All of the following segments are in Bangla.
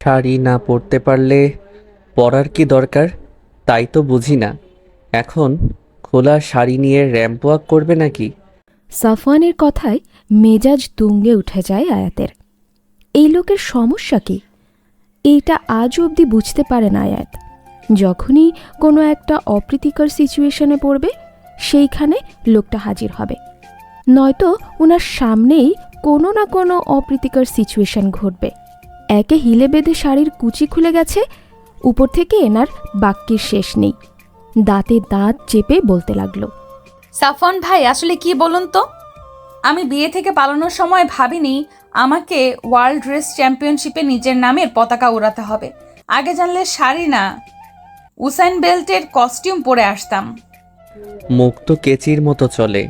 শাড়ি না পরতে পারলে পরার কি দরকার তাই তো বুঝি না। এখন খোলা শাড়ি নিয়ে র্যাম্প ওয়াক করবে নাকি? সাফওয়ানের কথায় মেজাজ তুঙ্গে উঠে যায় আয়াতের। এই লোকের সমস্যা কি? এইটা আজও অবধি বুঝতে পারে না আয়াত। যখনই কোনো একটা অপ্রীতিকর সিচুয়েশনে পড়বে সেইখানে লোকটা হাজির হবে, নয়তো ওনার সামনেই কোনো না কোনো অপ্রীতিকর সিচুয়েশন ঘটবে। একে হিলে বেঁধে শাড়ির কুচি খুলে গেছে, উপর থেকে এনার বাক্যের শেষ নেই। দাঁতে দাঁত চেপে বলতে লাগলো, সাফওয়ান ভাই আসলে কি বলুন তো, আমি বিয়ে থেকে পালানোর সময় ভাবিনি আমাকে ওয়ার্ল্ড রেস চ্যাম্পিয়নশিপে নিজের নামের পতাকা উড়াতে হবে। আগে জানলে শাড়ি না, উসাইন বেল্টের কস্টিউম পরে আসতাম। মুখ তো কেচির মতো চলে,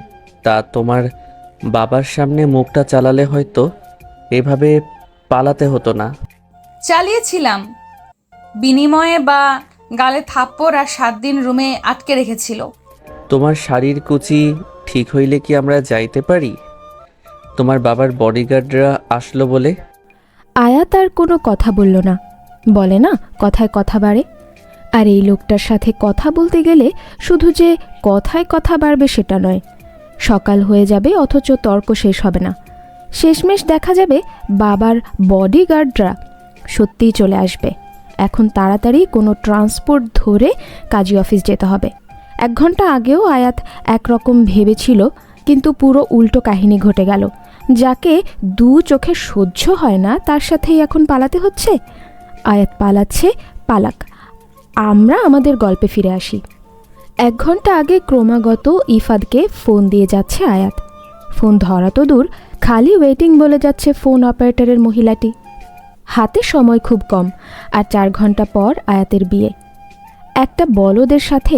তা তোমার বাবার সামনে মুখটা চালালে হয়তো এভাবে পালাতে হতো না। চালিয়েছিলাম, বিনিময়ে বা গালে থাপ্পড় আর 7 দিন রুমে আটকে রেখেছিল। তোমার শাড়ির কুচি ঠিক হইলে কি আমরা যাইতে পারি? তোমার বাবার বডিগার্ডরা আসলো বলে। আয়াত আর কোনো কথা বলল না। বলে না, কথায় কথা বাড়ে। আর এই লোকটার সাথে কথা বলতে গেলে শুধু যে কথায় কথা বাড়বে সেটা নয়, সকাল হয়ে যাবে অথচ তর্ক শেষ হবে না। শেষমেশ দেখা যাবে বাবার বডিগার্ডরা সত্যিই চলে আসবে। এখন তাড়াতাড়ি কোনো ট্রান্সপোর্ট ধরে কাজী অফিস যেতে হবে। 1 ঘন্টা আগেও আয়াত একরকম ভেবেছিল, কিন্তু পুরো উল্টো কাহিনী ঘটে গেল। যাকে 2 চোখে সহ্য হয় না তার সাথেই এখন পালাতে হচ্ছে। আয়াত পালাচ্ছে, পালাক, আমরা আমাদের গল্পে ফিরে আসি। 1 ঘন্টা আগে ক্রমাগত ইফাদকে ফোন দিয়ে যাচ্ছে আয়াত। ফোন ধরা তো দূর, খালি ওয়েটিং বলে যাচ্ছে ফোন অপারেটরের মহিলাটি। হাতে সময় খুব কম, আর 4 ঘন্টা পর আয়াতের বিয়ে। একটা বলদের সাথে,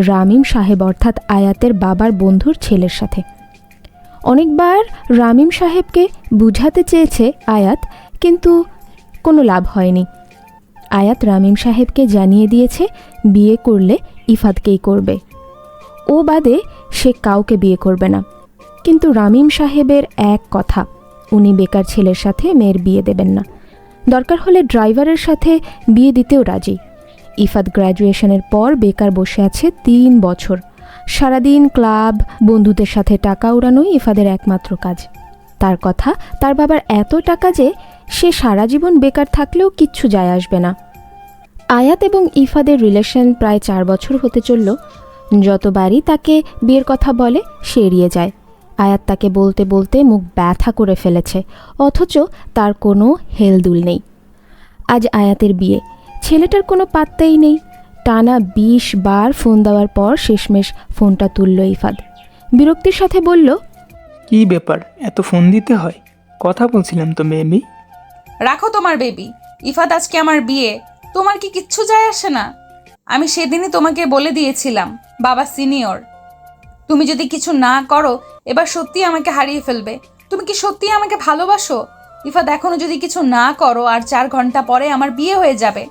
রামিম সাহেব অর্থাৎ আয়াতের বাবার বন্ধুর ছেলের সাথে। অনেকবার রামিম সাহেবকে বুঝাতে চেয়েছে আয়াত, কিন্তু কোনো লাভ হয়নি। আয়াত রামিম সাহেবকে জানিয়ে দিয়েছে বিয়ে করলে ইফাদকেই করবে, ও বাদে সে কাউকে বিয়ে করবে না। কিন্তু রামিম সাহেবের এক কথা, উনি বেকার ছেলের সাথে মেয়ের বিয়ে দেবেন না, দরকার হলে ড্রাইভারের সাথে বিয়ে দিতেও রাজি। ইফাদ গ্র্যাজুয়েশনের পর বেকার বসে আছে 3 বছর। সারাদিন ক্লাব, বন্ধুদের সাথে টাকা উড়ানোই ইফাদের একমাত্র কাজ। তার কথা, তার বাবার এত টাকা যে সে সারা জীবন বেকার থাকলেও কিচ্ছু যায় আসবে না। আয়াত এবং ইফাদের রিলেশন প্রায় 4 বছর হতে চলল। যতবারই তাকে বিয়ের কথা বলে সে এড়িয়ে যায়। আয়াত তাকে বলতে বলতে মুখ ব্যথা করে ফেলেছে, অথচ তার কোনো হেলদুল নেই। আজ আয়াতের বিয়ে, ছেলেটার কোনো পাত্তাই নেই। টানা 20 বার ফোন দেওয়ার পর শেষমেশ ফোনটা তুলল ইফাদ। বিরক্তির সাথে বলল, কি ব্যাপার, এত ফোন দিতে হয়? কথা বলছিলাম তো বেবি। রাখো তোমার বেবি। ইফাত আজকে আমার বিয়ে, তোমার কি কিচ্ছু যায় আসে না? আমি সেদিনই তোমাকে বলে দিয়েছিলাম বাবা সিনিয়র, তুমি যদি কিছু না করো এবার সত্যি আমাকে হারিয়ে ফেলবে। তুমি কি সত্যি আমাকে ভালোবাসো? ইফাত এখনো যদি কিছু না করো আর 4 ঘন্টা পরে আমার বিয়ে হয়ে যাবে,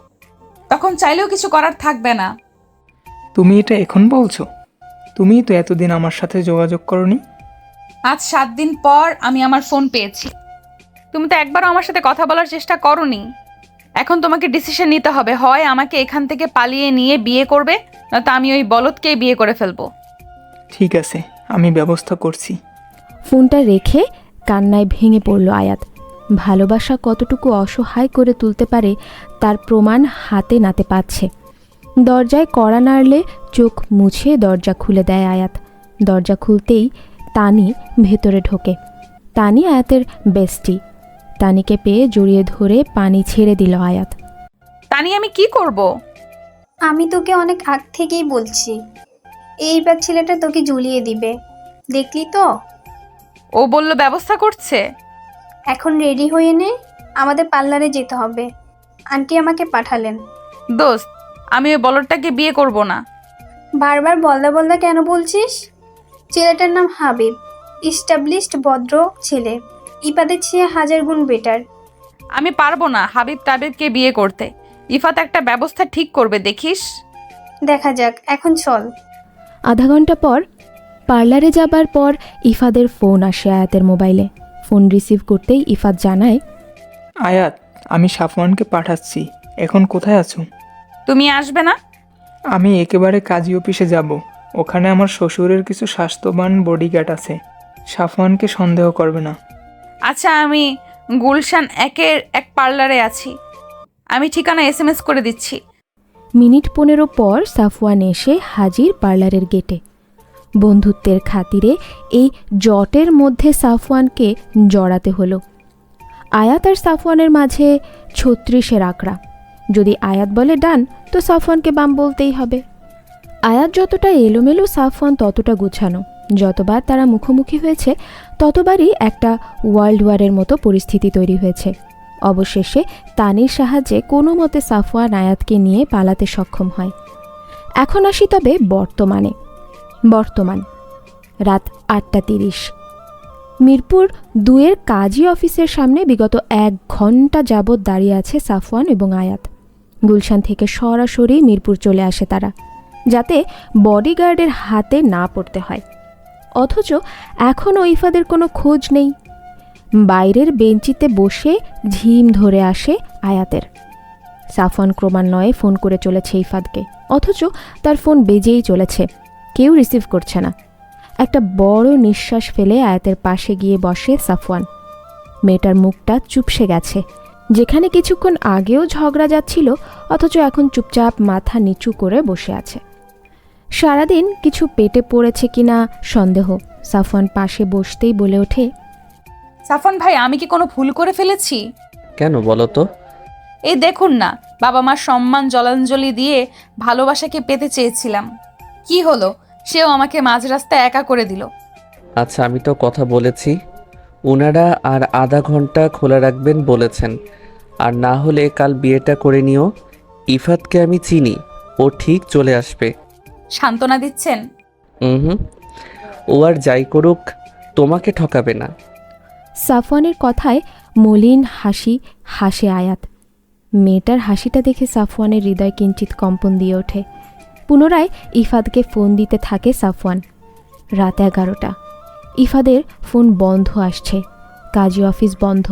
তখন চাইলেও কিছু করার থাকবে না। তুমি এটা এখন বলছো? তুমিই তো এতদিন আমার সাথে যোগাযোগ করনি। আজ 7 দিন পর আমি আমার ফোন পেয়েছি। তুমি তো একবারও আমার সাথে কথা বলার চেষ্টা করোনি। এখন তোমাকে ডিসিশন নিতে হবে, হয় আমাকে এখান থেকে পালিয়ে নিয়ে বিয়ে করবে, নয়তো আমি ওই বলদকেই বিয়ে করে ফেলবো। ঠিক আছে, আমি ব্যবস্থা করছি। ফোনটা রেখে কান্নায় ভেঙে পড়ল আয়াত। ভালোবাসা কতটুকু অসহায় করে তুলতে পারে তার প্রমাণ হাতে নাতে পাচ্ছে। দরজায় কড়া নাড়লে চোখ মুছে দরজা খুলে দেয় আয়াত। দরজা খুলতেই তানি ভেতরে ঢোকে। তানি আয়াতের বেস্টি। তানিকে পেয়ে জড়িয়ে ধরে পানি ছেড়ে দিল আয়াত। তানি, আমি কি করব? আমি তোকে অনেক আগ থেকেই বলছি, এইবার ছেলেটা তোকে ঝুলিয়ে দিবে, দেখলি তো? ও বলল ব্যবস্থা করছে। এখন রেডি হয়ে নে, আমাদের পার্লারে যেতে হবে। আন্টি আমাকে পাঠালেন। দোস্ত, আমি ওই বলদটাকে বিয়ে করব না। বারবার বলদা বলদা কেন বলছিস? ছেলেটার নাম হাবিব, ইস্টাবলিশড ভদ্র ছেলে, ইপাদের চেয়ে 1000 গুণ বেটার। আমি পারবো না হাবিব তাবিবকে বিয়ে করতে। ইফাত একটা ব্যবস্থা ঠিক করবে, দেখিস। দেখা যাক, এখন চল। আধা ঘন্টা পর পার্লারে যাবার পর ইফাদের ফোন আসে আয়াতের মোবাইলে। ফোন রিসিভ করতেই ইফাত জানায়, আয়াত, আমি সাফওয়ানকে পাঠাচ্ছি। এখন কোথায় আছো? তুমি আসবে না? আমি একেবারে কাজী অফিসে যাব। ওখানে আমার শ্বশুরের কিছু স্বাস্থ্যবান বডিগার্ড আছে। সাফওয়ানকে সন্দেহ করবে না। আচ্ছা, আমি গুলশান 1-এর এক পার্লারে আছি। আমি ঠিকানা SMS করে দিচ্ছি। মিনিট 15 পর সাফওয়ান এসে হাজির পার্লারের গেটে। বন্ধুত্বের খাতিরে এই জটের মধ্যে সাফওয়ানকে জড়াতে হলো। আয়াত আর সাফওয়ানের মাঝে 36-এর আঁকড়া। যদি আয়াত বলে ডান, তো সাফওয়ানকে বাম বলতেই হবে। আয়াত যতটা এলোমেলো, সাফওয়ান ততটা গুছানো। যতবার তারা মুখোমুখি হয়েছে, ততবারই একটা ওয়ার্ল্ড ওয়ারের মতো পরিস্থিতি তৈরি হয়েছে। অবশেষে তানির সাহায্যে কোনো মতে সাফওয়ান আয়াতকে নিয়ে পালাতে সক্ষম হয়। এখন আসি তবে বর্তমান রাত 8:30। মিরপুর 2-এর কাজী অফিসের সামনে বিগত 1 ঘন্টা যাবৎ দাঁড়িয়ে আছে সাফওয়ান এবং আয়াত। গুলশান থেকে সরাসরি মিরপুর চলে আসে তারা, যাতে বডিগার্ডের হাতে না পড়তে হয়। অথচ এখনও ইফাদের কোনো খোঁজ নেই। বাইরের বেঞ্চিতে বসে ঝিম ধরে আসে আয়াতের। সাফওয়ান ক্রমান্বয়ে ফোন করে চলেছে ইফাদকে, অথচ তার ফোন বেজেই চলেছে, কেউ রিসিভ করছে না। একটা বড় নিঃশ্বাস ফেলে আয়াতের পাশে গিয়ে বসে সাফওয়ান। মেয়েটার মুখটা চুপসে গেছে। যেখানে কিছুক্ষণ আগেও ঝগড়া যাচ্ছিল, অথচ এখন চুপচাপ মাথা নিচু করে বসে আছে। সারাদিন কিছু পেটে পড়েছে কিনা সন্দেহ। সাফওয়ান পাশে বসতেই বলে ওঠে, সাফন ভাই, আমি কি কোনো ভুল করে ফেলেছি? কেন বলো তো? এই দেখুন না, বাবা মার সম্মান জলাঞ্জলি দিয়ে ভালোবাসাকে পেতে চেয়েছিলাম। কি হলো? সেও আমাকে মাঝ রাস্তায় একা করে দিল। আচ্ছা, আমি তো কথা বলেছি, ওনারা আর আধা ঘন্টা খোলা রাখবেন বলেছেন। আর না হলে কাল বিয়েটা করে নিও। ইফাতকে আমি চিনি, ও ঠিক চলে আসবে। সান্ত্বনা দিচ্ছেন? হুম, ও আর যাই করুক তোমাকে ঠকাবে না। সাফওয়ানের কথায় মলিন হাসি হাসে আয়াত। মেয়েটার হাসিটা দেখে সাফওয়ানের হৃদয় কিঞ্চিত কম্পন দিয়ে ওঠে। পুনরায় ইফাদকে ফোন দিতে থাকে সাফওয়ান। রাত 11টা। ইফাদের ফোন বন্ধ আসছে, কাজী অফিস বন্ধ।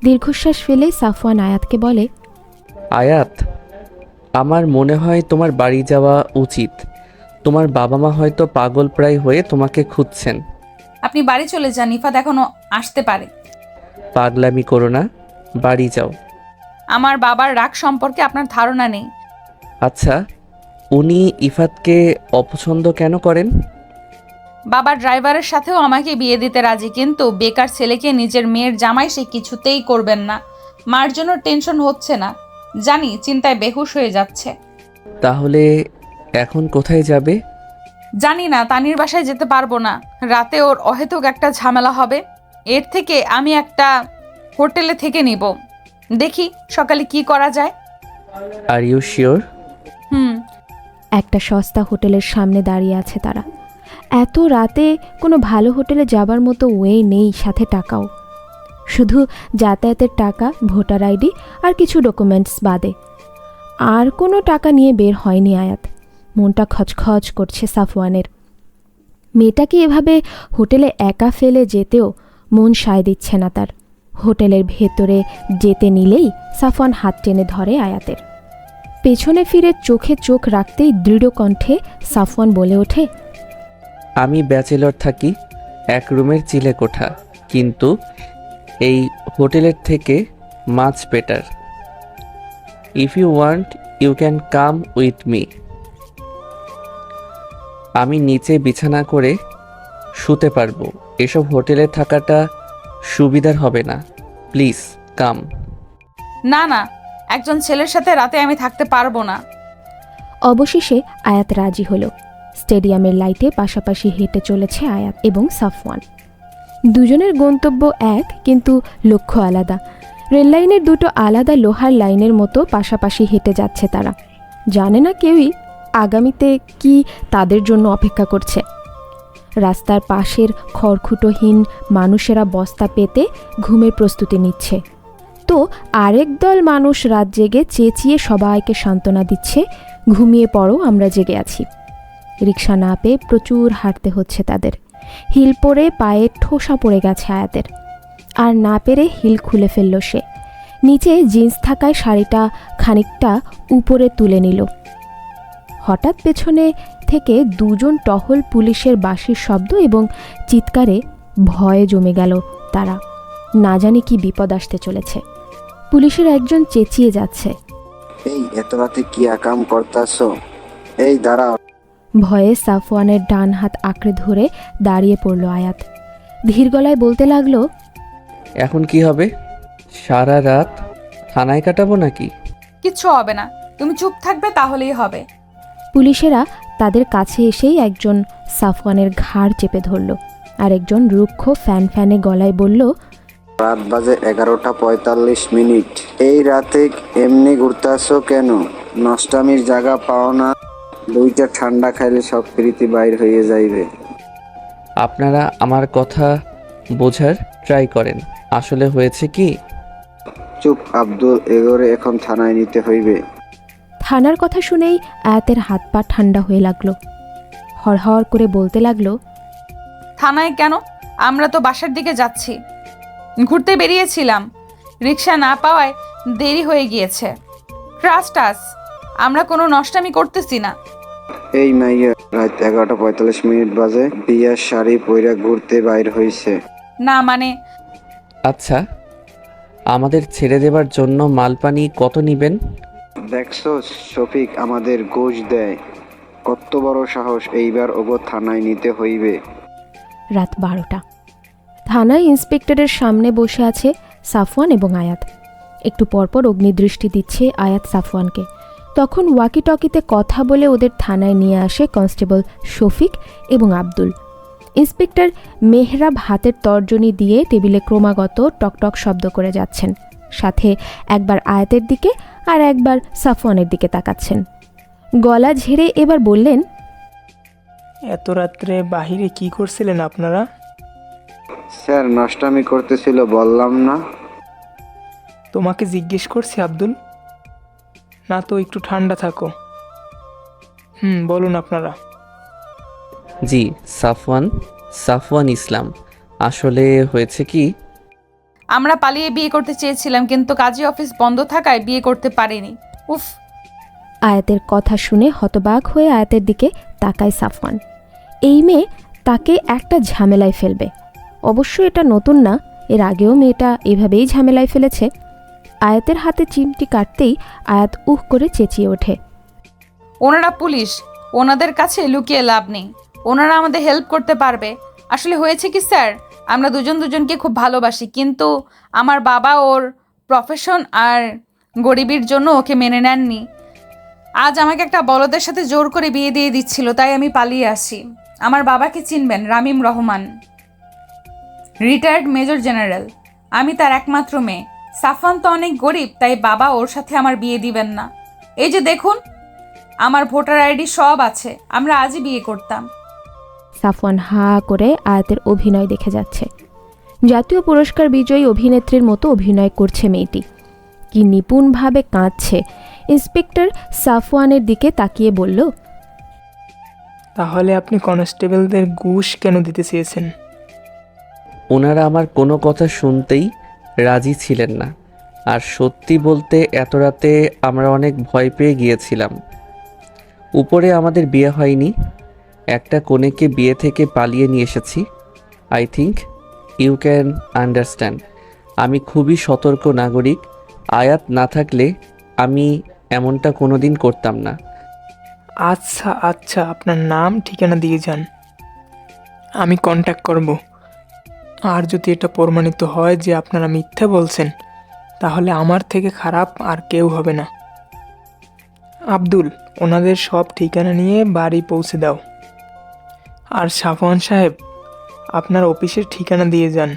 দীর্ঘশ্বাস ফেলে সাফওয়ান আয়াতকে বলে, আয়াত, আমার মনে হয় তোমার বাড়ি যাওয়া উচিত। তোমার বাবা মা হয়তো পাগল প্রায় হয়ে তোমাকে খুঁজছেন। আপনি বাড়ি চলে যান, ইফাত এখনো আসতে পারে। পাগলামি করো না, বাড়ি যাও। আমার বাবার রাগ সম্পর্কে আপনার ধারণা নেই। আচ্ছা, উনি ইফাতকে অপছন্দ কেন করেন? বাবার ড্রাইভারের সাথেও আমাকে বিয়ে দিতে রাজি, কিন্তু বেকার ছেলেকে নিজের মেয়ের জামাই সে কিছুতেই করবেন না। মার জন্য টেনশন হচ্ছে না, জানি চিন্তায় বেহুশ হয়ে যাচ্ছে। তাহলে এখন কোথায় যাবে? জানি না, তানির বাসায় যেতে পারবো না। রাতে ওর অহেতুক একটা ঝামেলা হবে। এর থেকে আমি একটা হোটেলে থেকে নিব। দেখি সকালে কি করা যায়। Are you sure? একটা সস্তা হোটেলের সামনে দাঁড়িয়ে আছে তারা। এত রাতে কোনো ভালো হোটেলে যাবার মতো ওয়ে নেই, সাথে টাকাও। শুধু যাতায়াতের টাকা, ভোটার আইডি আর কিছু ডকুমেন্টস বাদে আর কোনো টাকা নিয়ে বের হয়নি আয়াত। মনটা খচখচ করছে সাফওয়ানের। মেয়েটাকে এভাবে হোটেলে একা ফেলে যেতেও মন সায় দিচ্ছে না তার। হোটেলের ভেতরে যেতে নিলেই সাফওয়ান হাত টেনে ধরে আয়াতের। পেছনে ফিরে চোখে চোখ রাখতেই দৃঢ় কণ্ঠে সাফওয়ান বলে ওঠে, আমি ব্যাচেলর থাকি, এক রুমের চিলে কোঠা, কিন্তু এই হোটেলের থেকে much better. If you want you can come with me. আমি নিচে বিছানা করে শুতে পারবো। এসব হোটেলে থাকাটা সুবিধার হবে না। Please come. না না, একজন ছেলের সাথে রাতে আমি থাকতে পারবো না। অবশেষে আয়াত রাজি হলো। স্টেডিয়ামের লাইটে পাশাপাশি হেঁটে চলেছে আয়াত এবং সাফওয়ান। দুজনের গন্তব্য এক, কিন্তু লক্ষ্য আলাদা। রেললাইনের দুটো আলাদা লোহার লাইনের মতো পাশাপাশি হেঁটে যাচ্ছে তারা। জানে না কেউই আগামীতে কি তাদের জন্য অপেক্ষা করছে। রাস্তার পাশের খড়খুটোহীন মানুষেরা বস্তা পেতে ঘুমের প্রস্তুতি নিচ্ছে, তো আরেক দল মানুষ রাত জেগে চেঁচিয়ে সবাইকে সান্ত্বনা দিচ্ছে, ঘুমিয়ে পড়ো, আমরা জেগে আছি। রিক্সা না পেয়ে প্রচুর হাঁটতে হচ্ছে তাদের। হিল পরে পায়ে ঠোসা পড়ে গেছে আয়াতের, আর না পেরে হিল খুলে ফেলল সে। নিচে জিন্স থাকায় শাড়িটা খানিকটা উপরে তুলে নিল। হঠাৎ পেছনে থেকে দুজন টহল পুলিশের বাঁশির শব্দ এবং চিৎকারে ভয়ে জমে গেল তারা। না জানি কি বিপদ আসতে চলেছে। পুলিশের একজন চেঁচিয়ে যাচ্ছে, এই এত রাতে কি আকাম করতাছো? এই দাঁড়াও। ভয়ে সাফওয়ানের ডান হাত আঁকড়ে ধরে দাঁড়িয়ে পড়ল আয়াত। ধীর গলায় বলতে লাগলো, এখন কি হবে? সারা রাত থানায় কাটাবো নাকি? কিচ্ছু হবে না, তুমি চুপ থাকবে তাহলেই হবে। পুলিশেরা তাদের কাছে এসেই একজন সাফওয়ানের ঘাড় চেপে ধরল, আর একজন রুক্ষ ফ্যানে গলায় বলল, রাত বাজে 11:45। এই রাতে এমনি ঘুরতাছো কেন? নষ্টামির জায়গা পাও না? দুইটা ঠান্ডা খাইলে সব প্রীতি বাইর হয়ে যাইবে। আপনারা আমার কথা বোঝার ট্রাই করেন। আসলে হয়েছে কি? চুপ আব্দুল, এগোরে এখন থানায় নিতে হইবে। থানার কথা শুনেই আয়াতের হাত পা ঠান্ডা হয়ে লাগলো। হড়হড় করে বলতে লাগলো, থানায় কেন? আমরা তো বাসার দিকে যাচ্ছি, ঘুরতে বেরিয়েছিলাম, রিক্সা না পাওয়ায় দেরি হয়ে গিয়েছে। ট্রাস্ট আস, আমরা কোনো নষ্টামি করতেছি না। এই মাইয়া রাত 11:45 বাজে বিয়ার শাড়ি পইরা ঘুরতে বাইর হইছে। না মানে আচ্ছা, আমাদের ছেড়ে দেবার জন্য মালপানি কত নিবেন? দেখছো শফিক আমাদের ঘুষ দেয়, কত বড় সাহস! এইবার ওগো থানায় নিতে হইবে। রাত 12টা। থানায় ইন্সপেক্টরের সামনে বসে আছে সাফওয়ান এবং আয়াত। একটু পরপর অগ্নিদৃষ্টি দিচ্ছে আয়াত সাফওয়ানকে। তখন ওয়াকি টকিতে কথা বলে ওদের থানায় নিয়ে আসে কনস্টেবল শফিক এবং আব্দুল। ইন্সপেক্টর মেহরাব হাতের তর্জনী দিয়ে টেবিলে ক্রমাগত টকটক শব্দ করে যাচ্ছেন, সাথে একবার আয়াতের দিকে আর একবার সাফওয়ানের দিকে তাকাচ্ছেন। গলা ঝেড়ে এবার বললেন, এত রাত্রে বাহিরে কি করছিলেন আপনারা? স্যার নষ্টামি করতেছিল বললাম না। তোমাকে জিজ্ঞেস করছি আব্দুল। না তো একটু ঠান্ডা থাকো। বলুন আপনারা। জি, সাফওয়ান ইসলাম। আসলে হয়েছে কি, আমরা পালিয়ে বিয়ে করতে চেয়েছিলাম, কিন্তু কাজী অফিস বন্ধ থাকায় বিয়ে করতে পারিনি। উফ। আয়াতের কথা শুনে হতবাক হয়ে আয়াতের দিকে তাকায় সাফওয়ান। এই মেয়ে তাকে একটা ঝামেলায় ফেলবে। অবশ্য এটা নতুন না, এর আগেও মেয়েটা এভাবেই ঝামেলায় ফেলেছে। আয়াতের হাতে চিমটি কাটতেই আয়াত উহ করে চেঁচিয়ে ওঠে, ওনারা পুলিশ, ওনাদের কাছে লুকিয়ে লাভ নেই, ওনারা আমাদের হেল্প করতে পারবে। আসলে হয়েছে কি স্যার, আমরা দুজনকে খুব ভালোবাসি, কিন্তু আমার বাবা ওর প্রফেশন আর গরিবের জন্য ওকে মেনে নেননি। আজ আমাকে একটা বলদের সাথে জোর করে বিয়ে দিয়ে দিচ্ছিল, তাই আমি পালিয়ে আসি। আমার বাবাকে চিনবেন, Ramim Rahman, retired major general. আমি তার একমাত্র মেয়ে। সাফওয়ান তো অনেক গরিব, তাই বাবা ওর সাথে আমার বিয়ে দিবেন না। এই যে দেখুন, আমার ভোটার আইডি সব আছে, আমরা আজই বিয়ে করতাম। সাফওয়ান হা করে আয়াতের অভিনয় দেখে যাচ্ছে। জাতীয় পুরস্কার বিজয়ী অভিনেত্রীর মতো অভিনয় করছে মেয়েটি। কি নিপুণভাবে কাঁদছে। ইন্সপেক্টর সাফওয়ানের দিকে তাকিয়ে বলল, তাহলে আপনি কনস্টেবলদের ঘুষ কেন দিতে চেয়েছেন? ওনারা আমার কোনো কথা শুনতেই রাজি ছিলেন না। আর সত্যি বলতে এত রাতে আমরা অনেক ভয় পেয়ে গিয়েছিলাম। উপরে আমাদের বিয়ে হয়নি, একটা কনেকে বিয়ে থেকে পালিয়ে নিয়ে এসেছি। I think you can understand. আমি খুবই সতর্ক নাগরিক। আয়াত না থাকলে আমি এমনটা কোনোদিন করতাম না। আচ্ছা, আপনার নাম ঠিকানা দিয়ে যান, আমি কন্ট্যাক্ট করব। আর যদি এটা প্রমাণিত হয় যে আপনারা মিথ্যা বলছেন, তাহলে আমার থেকে খারাপ আর কেউ হবে না। আব্দুল, ওনাদের সব ঠিকানা নিয়ে বাড়ি পৌঁছে দাও। আর সাফওয়ান সাহেব, আপনার অফিসের ঠিকানা দিয়ে যান।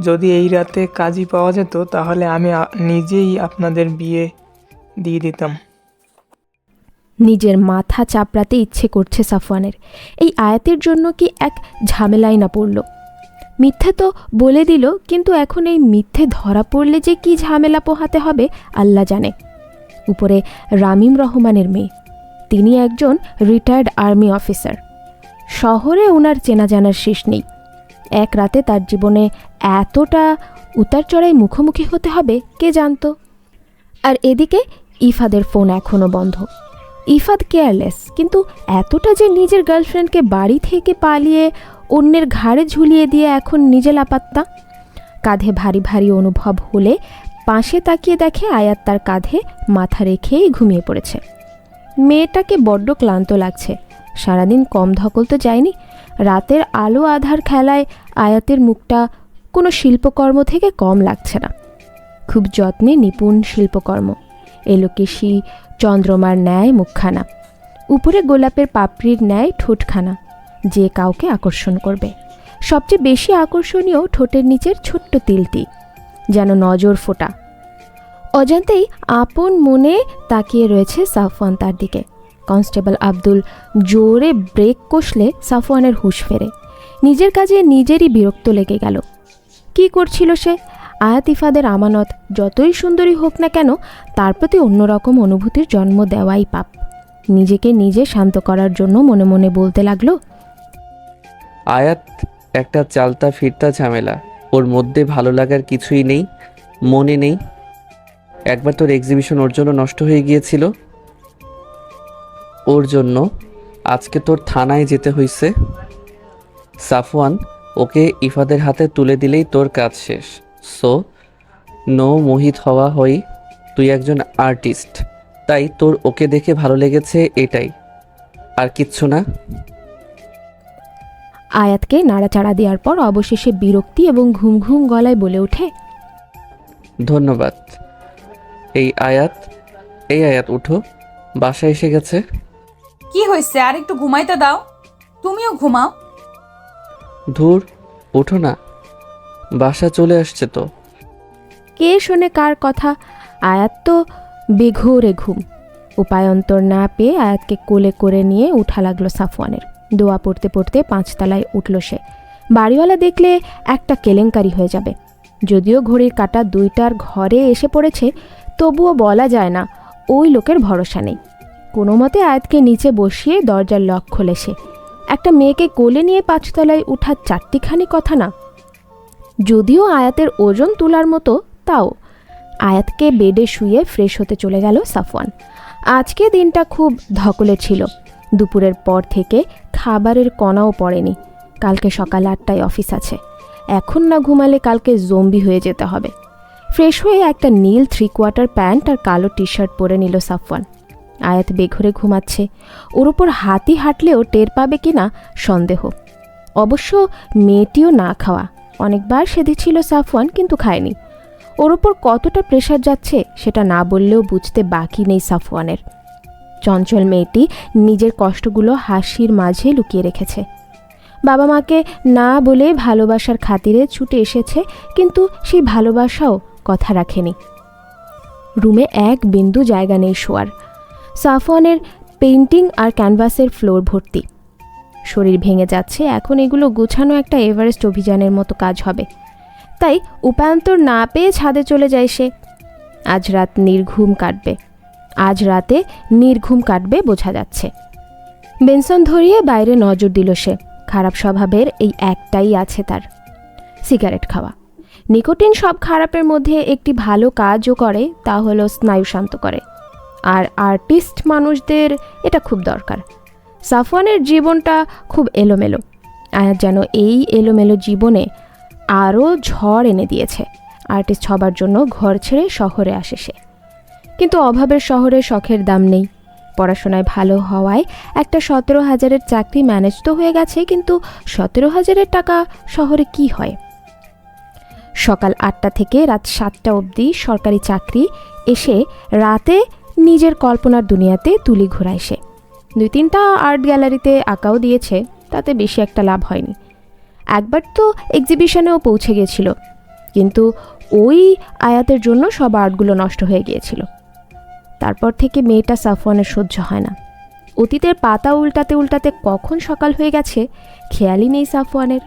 যদি এই রাতে কাজই পাওয়া যেত, তাহলে আমি নিজেই আপনাদের বিয়ে দিয়ে দিতাম। নিজের মাথা চাপড়াতে ইচ্ছে করছে সাফওয়ানের। এই আয়াতের জন্য কি এক ঝামেলাই না পড়ল। মিথ্যে তো বলে দিল, কিন্তু এখন এই মিথ্যে ধরা পড়লে যে কি ঝামেলা পোহাতে হবে আল্লাহ জানে। উপরে রামিম রহমানের মেয়ে, তিনি একজন রিটায়ার্ড আর্মি অফিসার। শহরে ওনার চেনা জানার শেষ নেই। এক রাতে তার জীবনে এতটা উতার চড়াই মুখোমুখি হতে হবে কে জানতো। আর এদিকে ইফাদের ফোন এখনও বন্ধ। ইফাদ কেয়ারলেস, কিন্তু এতটা যে নিজের গার্লফ্রেন্ডকে বাড়ি থেকে পালিয়ে অন্যের ঘাড়ে ঝুলিয়ে দিয়ে এখন নিজে লাপাত্তা। কাঁধে ভারী ভারী অনুভব হলে পাশে তাকিয়ে দেখে আয়াত তার কাঁধে মাথা রেখেই ঘুমিয়ে পড়েছে। মেয়েটাকে বড্ড ক্লান্ত লাগছে, সারাদিন কম ধকল তো যায়নি। রাতের আলো আধার খেলায় আয়াতের মুখটা কোনো শিল্পকর্ম থেকে কম লাগছে না। খুব যত্নে নিপুণ শিল্পকর্ম, এলোকেশি চন্দ্রমার ন্যায় মুখখানা, উপরে গোলাপের পাপড়ির ন্যায় ঠোঁটখানা, যে কাউকে আকর্ষণ করবে। সবচেয়ে বেশি আকর্ষণীয় ঠোঁটের নিচের ছোট্ট তিলটি, যেন নজর ফোটা। অজান্তেই আপন মনে তাকিয়ে রয়েছে সাফওয়ান তার দিকে। কনস্টেবল আব্দুল জোরে ব্রেক কষলে সাফওয়ানের হুঁশ ফেরে। নিজের কাজে নিজেরই বিরক্ত লেগে গেল। কি করছিল সে? আয়াত ইফাদের আমানত, যতই সুন্দরী হোক না কেন তার প্রতি অন্যরকম অনুভূতির জন্ম দেওয়াই পাপ। নিজেকে নিজে শান্ত করার জন্য মনে মনে বলতে লাগলো, আয়াত একটা চালতা ফিরতা ঝামেলা, ওর মধ্যে ভালো লাগার কিছুই নেই, মনে নেই। একবার তোর এক্সিবিশন ওর জন্য নষ্ট হয়ে গিয়েছিল, ওর জন্য আজকে তোর থানায় যেতে হয়েছে। সাফওয়ান, ওকে ইফাদের হাতে তুলে দিলেই তোর কাজ শেষ। সো নো মোহিত হওয়া হই, তুই একজন আর্টিস্ট, তাই তোর ওকে দেখে ভালো লেগেছে, এটাই, আর কিচ্ছু না। আয়াতকে নাড়াচাড়া দেওয়ার পর অবশেষে বিরক্তি এবং ঘুম ঘুম গলায় বলে ওঠে, ধন্যবাদ। এই আয়াত উঠো, বাসা এসে গেছে। কি হয়েছে? আর একটু ঘুমাইতে দাও, তুমিও ঘুমাও। ধুর, উঠো না, বাসা চলে আসছে তো। কে শোনে কার কথা? আয়াত তো বেঘোরে ঘুম। উপায়ন্তর না পেয়ে আয়াতকে কোলে করে নিয়ে উঠা লাগলো সাফওয়ানের। দোয়া পড়তে পড়তে 5 তলায় উঠল সে। বাড়িওয়ালা দেখলে একটা কেলেঙ্কারি হয়ে যাবে। যদিও ঘড়ির কাঁটা 2টার ঘরে এসে পড়েছে, তবুও বলা যায় না ওই লোকের ভরসা নেই। কোনো মতে আয়াতকে নিচে বসিয়ে দরজার লক খোলে সে। একটা মেয়েকে কোলে নিয়ে 5 তলায় উঠা চারটিখানি কথা না। যদিও আয়াতের ওজন তোলার মতো, তাও। আয়াতকে বেডে শুয়ে ফ্রেশ হতে চলে গেল সাফওয়ান। আজকে দিনটা খুব ধকলে ছিল। দুপুরের পর থেকে খাবারের কণাও পড়েনি। কালকে সকাল 8টায় অফিস আছে। এখন না ঘুমালে কালকে জম্বি হয়ে যেতে হবে। ফ্রেশ হয়ে একটা নীল 3/4 প্যান্ট আর কালো টি-শার্ট পরে নিল সাফওয়ান। আয়াত বেঘরে ঘুমাচ্ছে। ওর উপর হাতি হাঁটলেও টের পাবে কিনা সন্দেহ। অবশ্য মেয়েটিও না খাওয়া, অনেকবার সেধেছিল সাফওয়ান, কিন্তু খায়নি। ওর ওপর কতটা প্রেশার যাচ্ছে সেটা না বললেও বুঝতে বাকি নেই সাফওয়ানের। চঞ্চল মেয়েটি নিজের কষ্টগুলো হাসির মাঝে লুকিয়ে রেখেছে। বাবা মাকে না বলে ভালোবাসার খাতিরে ছুটে এসেছে, কিন্তু সেই ভালোবাসাও কথা রাখেনি। রুমে এক বিন্দু জায়গা নেই শোয়ার। সাফওয়ানের পেইন্টিং আর ক্যানভাসের ফ্লোর ভর্তি। শরীর ভেঙে যাচ্ছে। এখন এগুলো গোছানো একটা এভারেস্ট অভিযানের মতো কাজ হবে। তাই উপায়ন্তর না পেয়ে ছাদে চলে যায় সে। আজ রাতে নির্ঘুম কাটবে বোঝা যাচ্ছে। বেনসন ধরিয়ে বাইরে নজর দিল সে। খারাপ স্বভাবের এই একটাই আছে তার, সিগারেট খাওয়া। নিকোটিন সব খারাপের মধ্যে একটি ভালো কাজও করে, তা হলো স্নায়ু শান্ত করে। আর আর্টিস্ট মানুষদের এটা খুব দরকার। সাফওয়ানের জীবনটা খুব এলোমেলো। আয়াত যেন এই এলোমেলো জীবনে আরও ঝড় এনে দিয়েছে। আর্টিস্ট হবার জন্য ঘর ছেড়ে শহরে আসে সে। কিন্তু অভাবের শহরে শখের দাম নেই। পড়াশোনায় ভালো হওয়ায় একটা 17,000-এর চাকরি ম্যানেজ তো হয়ে গেছে, কিন্তু 17,000-এর টাকা শহরে কি হয়? সকাল 8টা থেকে রাত 7টা অবধি সরকারি চাকরি, এসে রাতে নিজের কল্পনার দুনিয়াতে তুলি ঘোরায় সে। 2-3টা আর্ট গ্যালারিতে আঁকাও দিয়েছে, তাতে বেশি একটা লাভ হয়নি। একবার তো এক্সিবিশনেও পৌঁছে গিয়েছিল, কিন্তু ওই আয়াতের জন্য সব আর্টগুলো নষ্ট হয়ে গিয়েছিল। তারপর থেকে মেয়েটা সাফওয়ানের সহ্য হয় না। অতীতের পাতা উল্টাতে উল্টাতে কখন সকাল হয়ে গেছে খেয়ালই নেই সাফওয়ানের।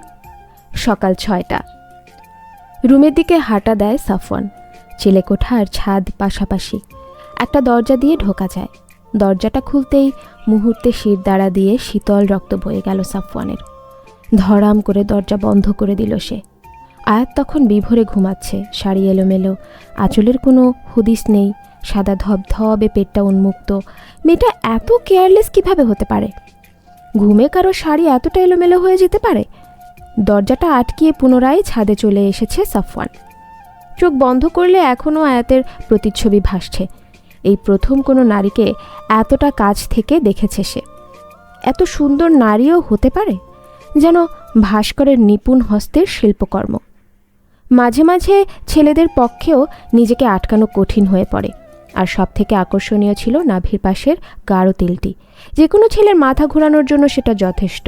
সকাল 6টা। রুমের দিকে হাঁটা দেয় সাফওয়ান। চিলেকোঠা আর ছাদ পাশাপাশি। একটা দরজা দিয়ে ঢোকা যায়। দরজাটা খুলতেই মুহূর্তে শিরদাঁড়া দিয়ে শীতল রক্ত বয়ে গেল সাফওয়ানের। ধড়াম করে দরজা বন্ধ করে দিল সে। আয়াত তখন বিভোরে ঘুমাচ্ছে, শাড়ি এলোমেলো, আঁচলের কোনো হদিস নেই, সাদা ধবধবে পেটটা উন্মুক্ত। মেয়েটা এত কেয়ারলেস কিভাবে হতে পারে? ঘুমে কারো শাড়ি এতটা এলোমেলো হয়ে যেতে পারে? দরজাটা আটকিয়ে পুনরায় ছাদে চলে এসেছে সাফওয়ান। চোখ বন্ধ করলে এখনও আয়াতের প্রতিচ্ছবি ভাসছে। এই প্রথম কোনো নারীকে এতটা কাছ থেকে দেখেছে সে। এত সুন্দর নারীও হতে পারে, যেন ভাস্করের নিপুণ হস্তের শিল্পকর্ম। মাঝে মাঝে ছেলেদের পক্ষেও নিজেকে আটকানো কঠিন হয়ে পড়ে। আর সবথেকে আকর্ষণীয় ছিল নাভির পাশের গাঢ় তিলটি। যে কোনো ছেলের মাথা ঘোরানোর জন্য সেটা যথেষ্ট।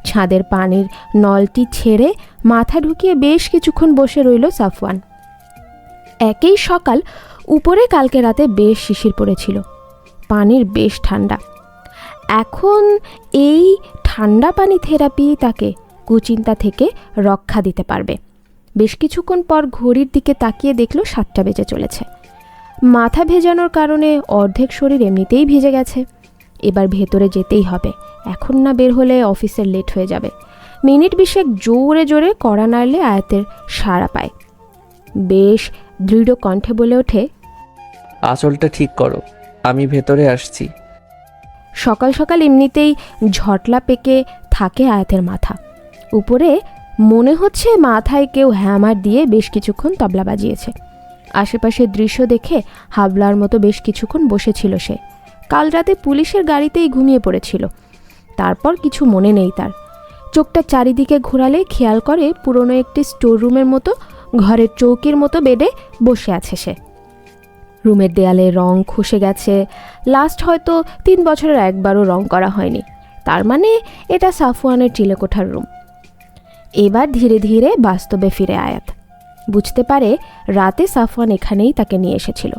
ছাদের পানির নলটি ছেড়ে মাথা ঢুকিয়ে বেশ কিছুক্ষণ বসে রইল সাফওয়ান। একেই সকাল, উপরে কালকে রাতে বেশ শিশির পড়েছিল, পানির বেশ ঠান্ডা। এখন এই ঠান্ডা পানি থেরাপি তাকে কুচিন্তা থেকে রক্ষা দিতে পারবে। বেশ কিছুক্ষণ পর ঘড়ির দিকে তাকিয়ে দেখল 7টা বেজে চলেছে। মাথা ভেজানোর কারণে অর্ধেক শরীর এমনিতেই ভিজে গেছে। এবার ভেতরে যেতেই হবে, এখন না বের হলে অফিসের লেট হয়ে যাবে। মিনিট 20 জোরে জোরে কড়া নাড়লে আয়াতের সাড়া পায়। বেশ দৃঢ় কণ্ঠে বলে ওঠে, আঁচলটা ঠিক করো, আমি ভেতরে আসছি। সকাল সকাল এমনিতেই ঝটলা পেকে থাকে আয়াতের মাথা। উপরে মনে হচ্ছে মাথায় কেউ হ্যামার দিয়ে বেশ কিছুক্ষণ তবলা বাজিয়েছে। আশেপাশের দৃশ্য দেখে হাবলার মতো বেশ কিছুক্ষণ বসেছিল সে। কাল রাতে পুলিশের গাড়িতেই ঘুমিয়ে পড়েছিল। তারপর কিছু মনে নেই তার। চোখটা চারিদিকে ঘোরালে খেয়াল করে পুরনো একটি স্টোর রুমের মতো ঘরের চৌকির মতো বেডে বসে আছে সে। রুমের দেয়ালে রং খসে গেছে। লাস্ট হয়তো 3 বছরের একবারও রং করা হয়নি। তার মানে এটা সাফওয়ানের চিলেকোঠার রুম। এবার ধীরে ধীরে বাস্তবে ফিরে আয়াত। বুঝতে পারে রাতে সাফওয়ান এখানেই তাকে নিয়ে এসেছিল।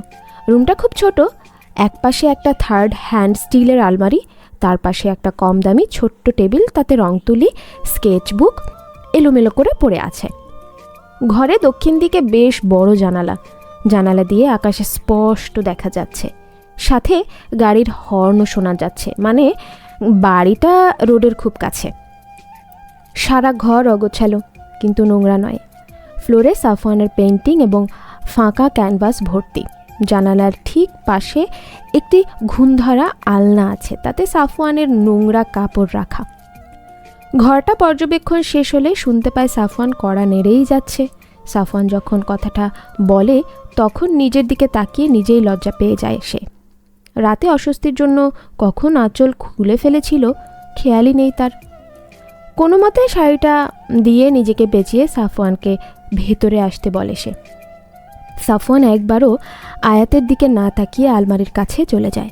রুমটা খুব ছোট। এক পাশে একটা 3rd হ্যান্ড স্টিলের আলমারি, তার পাশে একটা কম দামি ছোট্ট টেবিল, তাতে রং তুলি, স্কেচ বুক এলোমেলো করে পড়ে আছে। ঘরে দক্ষিণ দিকে বেশ বড় জানালা। জানালা দিয়ে আকাশে স্পষ্ট দেখা যাচ্ছে। সাথে গাড়ির হর্নও শোনা যাচ্ছে, মানে বাড়িটা রোডের খুব কাছে। সারা ঘর অগোছালো, কিন্তু নোংরা নয়। ফ্লোরে সাফওয়ানের পেইন্টিং এবং ফাঁকা ক্যানভাস ভর্তি। জানালার ঠিক পাশে একটি ঘুণধরা আলনা আছে, তাতে সাফওয়ানের নোংরা কাপড় রাখা। ঘরটা পর্যবেক্ষণ শেষ হলে শুনতে পায় সাফওয়ান কড়া নেড়েই যাচ্ছে। সাফওয়ান যখন কথাটা বলে তখন নিজের দিকে তাকিয়ে নিজেই লজ্জা পেয়ে যায় সে। রাতে অস্বস্তির জন্য কখন আঁচল খুলে ফেলেছিল খেয়ালই নেই তার। কোনো মতে শাড়িটা দিয়ে নিজেকে পেঁচিয়ে সাফওয়ানকে ভেতরে আসতে বলে সে। সাফওয়ান একবারও আয়াতের দিকে না তাকিয়ে আলমারির কাছে চলে যায়।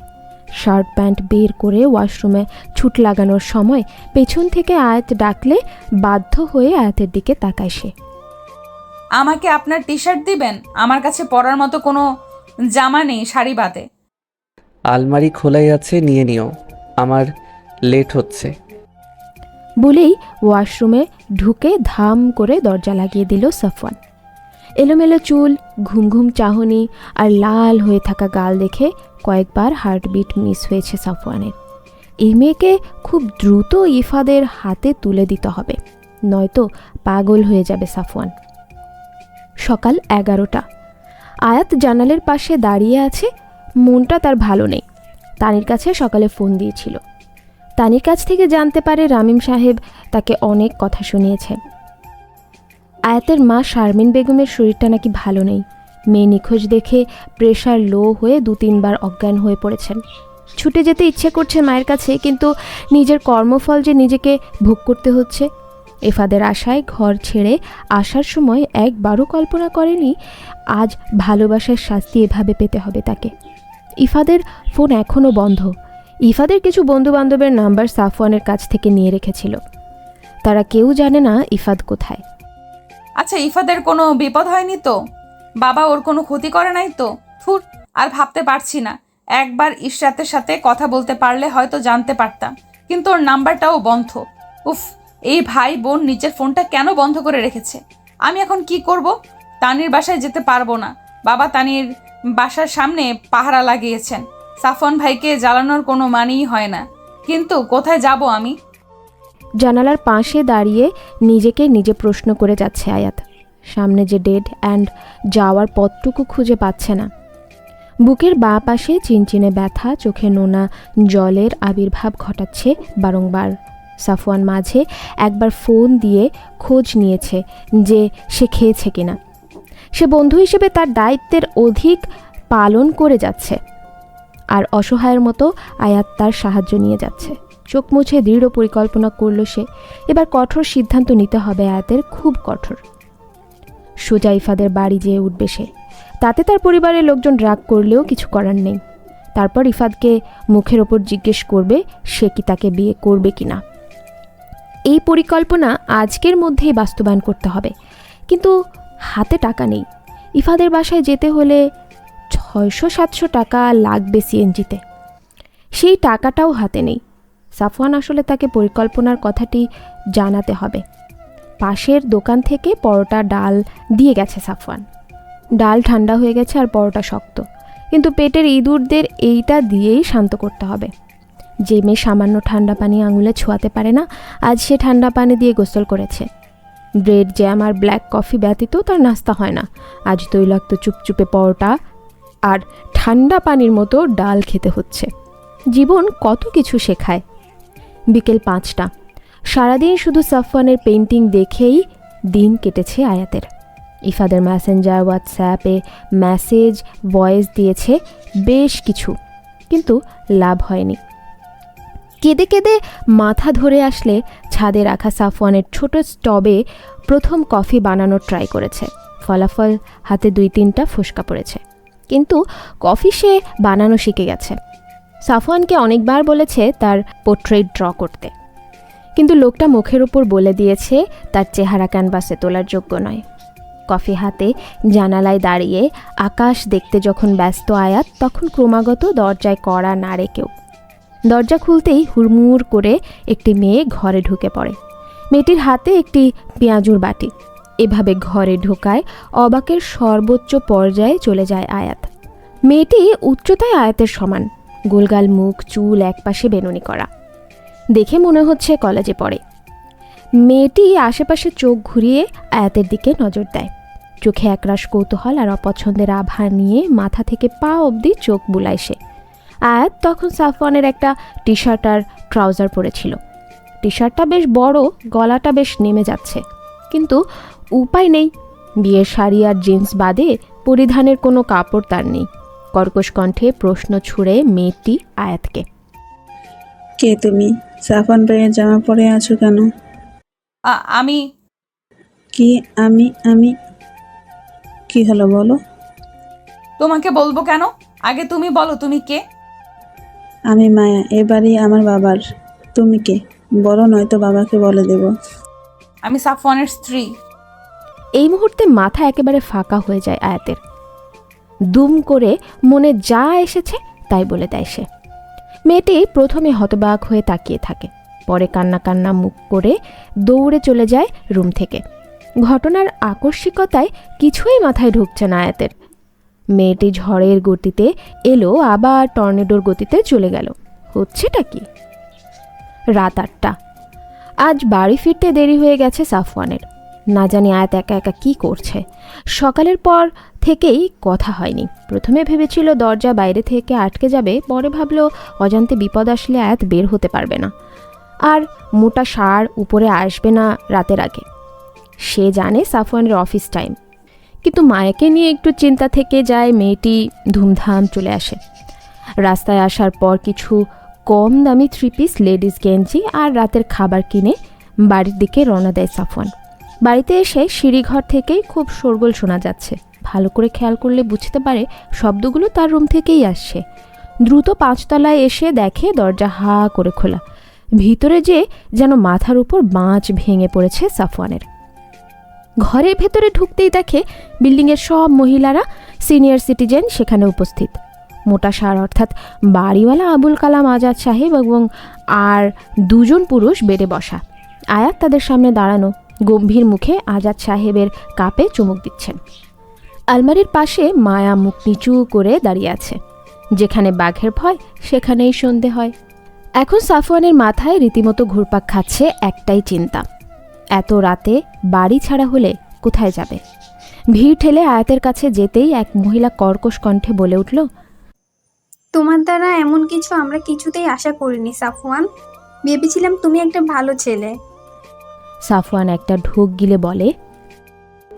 শার্ট প্যান্ট বের করে ওয়াশরুমে ছুট লাগানোর সময় পেছন থেকে আয়াত ডাকলে বাধ্য হয়ে আয়াতের দিকে তাকায় সে। আমাকে আপনার টি শার্ট দিবেন? আমার কাছে পরার মতো কোনো জামা নেই শাড়ি বাদে। আলমারি খোলাই আছে, নিয়ে নিও, আমার লেট হচ্ছে। বলেই ওয়াশরুমে ঢুকে ধাম করে দরজা লাগিয়ে দিল সাফওয়ান। এলোমেলো চুল, ঘুম ঘুম চাহনি আর লাল হয়ে থাকা গাল দেখে কয়েকবার হার্টবিট মিস হয়েছে সাফওয়ানের। এই মেয়েকে খুব দ্রুত ইফাদের হাতে তুলে দিতে হবে, নয়তো পাগল হয়ে যাবে সাফওয়ান। সকাল 11টা। আয়াত জানালের পাশে দাঁড়িয়ে আছে। মনটা তার ভালো নেই। তানির কাছে সকালে ফোন দিয়েছিল। তানির কাছ থেকে জানতে পারে রামিম সাহেব তাকে অনেক কথা শুনিয়েছে। আয়াতের মা শারমিন বেগমের শরীরটা নাকি ভালো নেই। মেয়ে নিখোঁজ দেখে প্রেশার লো হয়ে 2-3 বার অজ্ঞান হয়ে পড়েছেন। ছুটে যেতে ইচ্ছে করছে মায়ের কাছে, কিন্তু নিজের কর্মফল যে নিজেকে ভোগ করতে হচ্ছে। ইফাদের আশায় ঘর ছেড়ে আসার সময় একবারও কল্পনা করেনি আজ ভালোবাসার শাস্তি এভাবে পেতে হবে তাকে। ইফাদের ফোন এখনও বন্ধ। ইফাদের কিছু বন্ধুবান্ধবের নাম্বার সাফওয়ানের কাছ থেকে নিয়ে রেখেছিল। তারা কেউ জানে না ইফাদ কোথায়। আচ্ছা, ইফাদের কোনো বিপদ হয়নি তো? বাবা ওর কোনো ক্ষতি করে নাই তো? ফুট, আর ভাবতে পারছি না। একবার ইশরাতের সাথে কথা বলতে পারলে হয়তো জানতে পারতাম, কিন্তু ওর নাম্বারটাও বন্ধ। উফ, এই ভাই বোন নিজের ফোনটা কেন বন্ধ করে রেখেছে? আমি এখন কি করব? তানির বাসায় যেতে পারবো না। বাবা তানির বাসার সামনে পাহারা লাগিয়েছেন। সাফওয়ান ভাইকে জ্বালানোর কোনো মানেই হয় না। কিন্তু কোথায় যাব আমি? জানালার পাশে দাঁড়িয়ে নিজেকে নিজে প্রশ্ন করে যাচ্ছে আয়াত। সামনে যে ডেড অ্যান্ড যাওয়ার পথটুকু খুঁজে পাচ্ছে না। বুকের বাঁ পাশে চিনচিনে ব্যথা, চোখে নোনা জলের আবির্ভাব ঘটাচ্ছে বারংবার। সাফওয়ান মাঝে একবার ফোন দিয়ে খোঁজ নিয়েছে যে সে খেয়েছে কিনা। সে বন্ধু হিসেবে তার দায়িত্বের অধিক পালন করে যাচ্ছে, আর অসহায়ের মতো আয়াত তার সাহায্য নিয়ে যাচ্ছে। চোখ মুছে দৃঢ় পরিকল্পনা করল সে। এবার কঠোর সিদ্ধান্ত নিতে হবে আয়াতের, খুব কঠোর। সোজা ইফাদের বাড়ি যেয়ে উঠবে সে। তাতে তার পরিবারের লোকজন রাগ করলেও কিছু করার নেই। তারপর ইফাদকে মুখের ওপর জিজ্ঞেস করবে সে কি তাকে বিয়ে করবে কিনা। এই পরিকল্পনা আজকের মধ্যেই বাস্তবায়ন করতে হবে, কিন্তু হাতে টাকা নেই। ইফাদের বাসায় যেতে হলে 600-700 টাকা লাগবে সিএনজিতে। সেই টাকাটাও হাতে নেই। সাফওয়ান আসলে তাকে পরিকল্পনার কথাটি জানাতে হবে। পাশের দোকান থেকে পরোটা ডাল দিয়ে গেছে সাফওয়ান। ডাল ঠান্ডা হয়ে গেছে আর পরোটা শক্ত, কিন্তু পেটের ইঁদুরদের এইটা দিয়েই শান্ত করতে হবে। যে মেয়ে সামান্য ঠান্ডা পানি আঙুলে ছোঁয়াতে পারে না, আজ সে ঠান্ডা পানি দিয়ে গোসল করেছে। ব্রেড, জ্যাম আর ব্ল্যাক কফি ব্যতীত তার নাস্তা হয় না। আজ তৈলাক্ত চুপচুপে পরোটা আর ঠান্ডা পানির মতো ডাল খেতে হচ্ছে। জীবন কত কিছু শেখায়। বিকেল 5টা। সারাদিন শুধু সাফওয়ানের পেইন্টিং দেখেই দিন কেটেছে আয়াতের। ইফাদের মেসেঞ্জার, হোয়াটসঅ্যাপে মেসেজ, ভয়েস দিয়েছে বেশ কিছু, কিন্তু লাভ হয়নি। কেঁদে কেঁদে মাথা ধরে আসলে ছাদে রাখা সাফওয়ানের ছোট স্টবে প্রথম কফি বানানোর ট্রাই করেছে। ফলাফল হাতে 2-3টা ফোসকা পড়েছে, কিন্তু কফি সে বানানো শিখে গেছে। সাফওয়ানকে অনেকবার বলেছে তার পোর্ট্রেট ড্র করতে, কিন্তু লোকটা মুখের উপর বলে দিয়েছে তার চেহারা ক্যানভাসে তোলার যোগ্য নয়। কফি হাতে জানালায় দাঁড়িয়ে আকাশ দেখতে যখন ব্যস্ত আয়াত, তখন ক্রমাগত দরজায় কড়া নাড়ে কেউ। দরজা খুলতেই হুড়মুড় করে একটি মেয়ে ঘরে ঢুকে পড়ে। মেয়েটির হাতে একটি পেঁয়াজুর বাটি। এভাবে ঘরে ঢোকায় অবাকের সর্বোচ্চ পর্যায়ে চলে যায় আয়াত। মেয়েটি উচ্চতায় আয়াতের সমান, গোলগাল মুখ, চুল একপাশে বেনুনি করা। দেখে মনে হচ্ছে কলেজে পড়ে। মেয়েটি আশেপাশে চোখ ঘুরিয়ে আয়াতের দিকে নজর দেয়। চোখে একরাশ কৌতূহল আর অপছন্দের আভা নিয়ে মাথা থেকে পা অবধি চোখ বুলায় সে। আয়াত তখন সাফওয়ানের একটা টি শার্ট আর ট্রাউজার পরেছিল। টি শার্টটা বেশ বড়, গলাটা বেশ নেমে যাচ্ছে, কিন্তু উপায় নেই। বিয়ের শাড়ি আর জিন্স বাদে পরিধানের কোনো কাপড় তার নেই। কর্কশ কণ্ঠে প্রশ্ন ছুড়ে মেয়েটি আয়াতকে। কে তুমি? সাফওয়ান ভাইয়ের জামা পরে আছো কেন? আমি কি আমি কি হলো বলো? তোমাকে বলবো কেন? আগে তুমি বলো, তুমি কে? আমি মায়া, এবারই আমার বাবার। তুমি কে বলো, নয়তো বাবাকে বলে দেব। আমি সাফওয়ানের স্ত্রী। এই মুহূর্তে মাথা একেবারে ফাঁকা হয়ে যায় আয়াতের। দুম করে মনে যা এসেছে তাই বলে দেয় সে। মেয়েটি প্রথমে হতবাক হয়ে তাকিয়ে থাকে, পরে কান্না কান্না মুখ করে দৌড়ে চলে যায় রুম থেকে। ঘটনার আকস্মিকতায় কিছুই মাথায় ঢুকছে না আয়াতের। মেয়েটি ঝড়ের গতিতে এলো, আবার টর্নেডোর গতিতে চলে গেল। হচ্ছেটা কি? রাত 8টা। আজ বাড়ি ফিরতে দেরি হয়ে গেছে সাফওয়ানের। না জানি আয়াত একা একা কী করছে। সকালের পর থেকেই কথা হয়নি। প্রথমে ভেবেছিল দরজা বাইরে থেকে আটকে যাবে, পরে ভাবলো অজান্তে বিপদ আসলে আয়াত বের হতে পারবে না, আর মোটা সার উপরে আসবে না রাতের আগে। সে জানে সাফওয়ানের অফিস টাইম, কিন্তু মায়াকে নিয়ে একটু চিন্তা থেকে যায়। মেয়েটি ধুমধাম চলে আসে। রাস্তায় আসার পর কিছু কম দামি 3 পিস লেডিস গেঞ্জি আর রাতের খাবার কিনে বাড়ির দিকে রওনা দেয় সাফওয়ান। বাড়িতে এসে সিঁড়িঘর থেকেই খুব শোরগোল শোনা যাচ্ছে। ভালো করে খেয়াল করলে বুঝতে পারে শব্দগুলো তার রুম থেকেই আসছে। দ্রুত 5 তলায় এসে দেখে দরজা হা করে খোলা। ভিতরে যেন মাথার উপর বাঁচ ভেঙে পড়েছে সাফওয়ানের। ঘরের ভেতরে ঢুকতেই দেখে বিল্ডিংয়ের সব মহিলারা, সিনিয়র সিটিজেন সেখানে উপস্থিত। মোটা সার অর্থাৎ বাড়িওয়ালা আবুল কালাম আজাদ সাহেব এবং আর 2 জন পুরুষ বেডে বসা। আয়াত তাদের সামনে দাঁড়ানো, গম্ভীর মুখে আজাদ সাহেবের কাপে চুমুক দিচ্ছেন। আলমারির পাশে মায়া মুখ নিচু করে দাঁড়িয়ে আছে। যেখানে বাঘের ভয় সেখানেই সন্ধে হয়। এখন সাফওয়ানের মাথায় রীতিমতো ঘুরপাক খাচ্ছে একটাই চিন্তা, এত রাতে বাড়ি ছাড়া হলে কোথায় যাবে? ভিড় ঠেলে আয়াতের কাছে যেতেই এক মহিলা কর্কশ কণ্ঠে বলে উঠল, তোমার দ্বারা এমন কিছু আমরা কিছুতেই আশা করিনি সাফওয়ান। ভেবেছিলাম তুমি একটা ভালো ছেলে। সাফওয়ান একটা ঢোক গিলে বলে,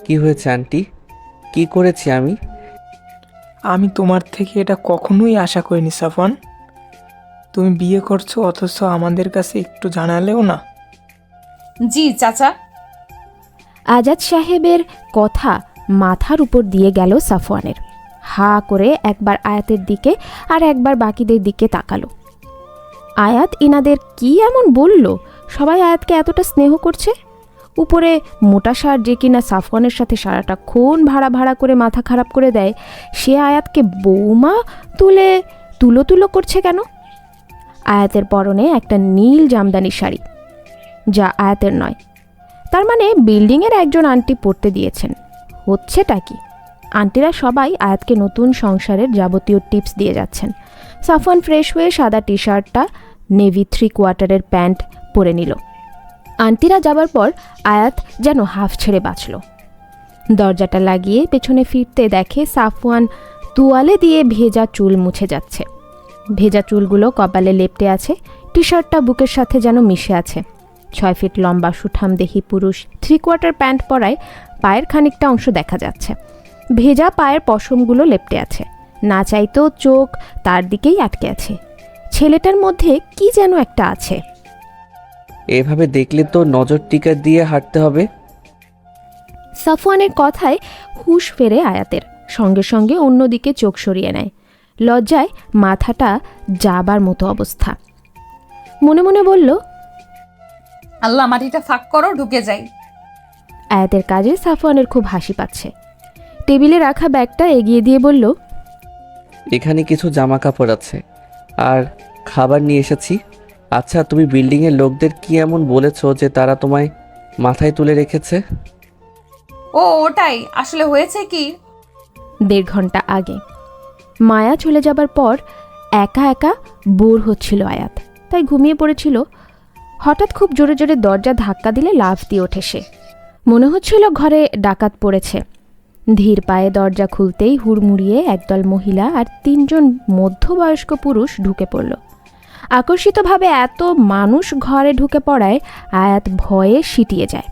কি হয়েছে আন্টি? কি করেছি আমি? আমি তোমার থেকে এটা কখনোই আশা করিনি সাফওয়ান। তুমি বিয়ে করছো অথচ আমাদের কাছে একটু জানালেও না। জি চাচা। আজাদ সাহেবের কথা মাথার উপর দিয়ে গেল সাফওয়ানের। হা করে একবার আয়াতের দিকে আর একবার বাকিদের দিকে তাকালো। আয়াত ইনাদের কি এমন বলল সবাই আয়াতকে এতটা স্নেহ করছে? উপরে মোটা সার যে কিনা সাফওয়ানের সাথে সারাটা খুন ভাড়া করে মাথা খারাপ করে দেয়, সে আয়াতকে বৌমা তুলো করছে কেন? আয়াতের পরনে একটা নীল জামদানি শাড়ি, যা আয়াতের নয়। তার মানে বিল্ডিংয়ের একজন আন্টি পড়তে দিয়েছেন। হচ্ছেটা কি? আন্টিরা সবাই আয়াতকে নতুন সংসারের যাবতীয় টিপস দিয়ে যাচ্ছেন। সাফওয়ান ফ্রেশ হয়ে সাদা টি শার্টটা নেভি 3/4 প্যান্ট পরে নিল। আন্টিরা যাবার পর আয়াত যেন হাফ ছেড়ে বাঁচল। দরজাটা লাগিয়ে পেছনে ফিরতে দেখে সাফওয়ান তুয়ালে দিয়ে ভেজা চুল মুছে যাচ্ছে। ভেজা চুলগুলো কপালে লেপ্টে আছে, টি শার্টটা বুকের সাথে যেন মিশে আছে। 6 ফিট লম্বা সুঠামদেহী পুরুষ 3/4 প্যান্ট পরায় পায়ের খানিকটা অংশ দেখা যাচ্ছে। ভেজা পায়ের পশমগুলো লেপ্টে আছে, না চাইতেও চোখ তার দিকেই আটকে আছে। ছেলেটার মধ্যে কি যেন একটা আছে। এভাবে দেখলে তো নজর টিকা দিয়ে হাঁটতে হবে। সাফওয়ানের কথায় হুঁশ ফেরে আয়াতের, সঙ্গে সঙ্গে অন্যদিকে চোখ সরিয়ে নেয়। লজ্জায় মাথাটা যাবার মতো অবস্থা। মনে মনে বলল, আল্লাহ মাটিটা ফাঁক করো, ঢুকে যাই। আয়াতের কাজে সাফওয়ানের খুব হাসি পাচ্ছে। টেবিলে রাখা ব্যাগটা এগিয়ে দিয়ে বলল, এখানে কিছু জামা কাপড় আছে আর খাবার নিয়ে এসেছি। আচ্ছা, তুমি বিল্ডিংয়ের লোকদের কি এমন বলেছো যে তারা তোমায় মাথায় তুলে রেখেছে? ও ওটাই আসলে হয়েছে কি, 1.5 ঘন্টা আগে মায়া চলে যাবার পর একা একা বোর হচ্ছিল আয়াত, তাই ঘুমিয়ে পড়েছিল। হঠাৎ খুব জোরে জোরে দরজা ধাক্কা দিলে লাফ দিয়ে ওঠে সে। মনে হচ্ছিল ঘরে ডাকাত পড়েছে। ধীর পায়ে দরজা খুলতেই হুড়মুড়িয়ে একদল মহিলা আর 3 জন মধ্যবয়স্ক পুরুষ ঢুকে পড়ল। আকর্ষিতভাবে এত মানুষ ঘরে ঢুকে পড়ায় আয়াত ভয়ে সিটিয়ে যায়।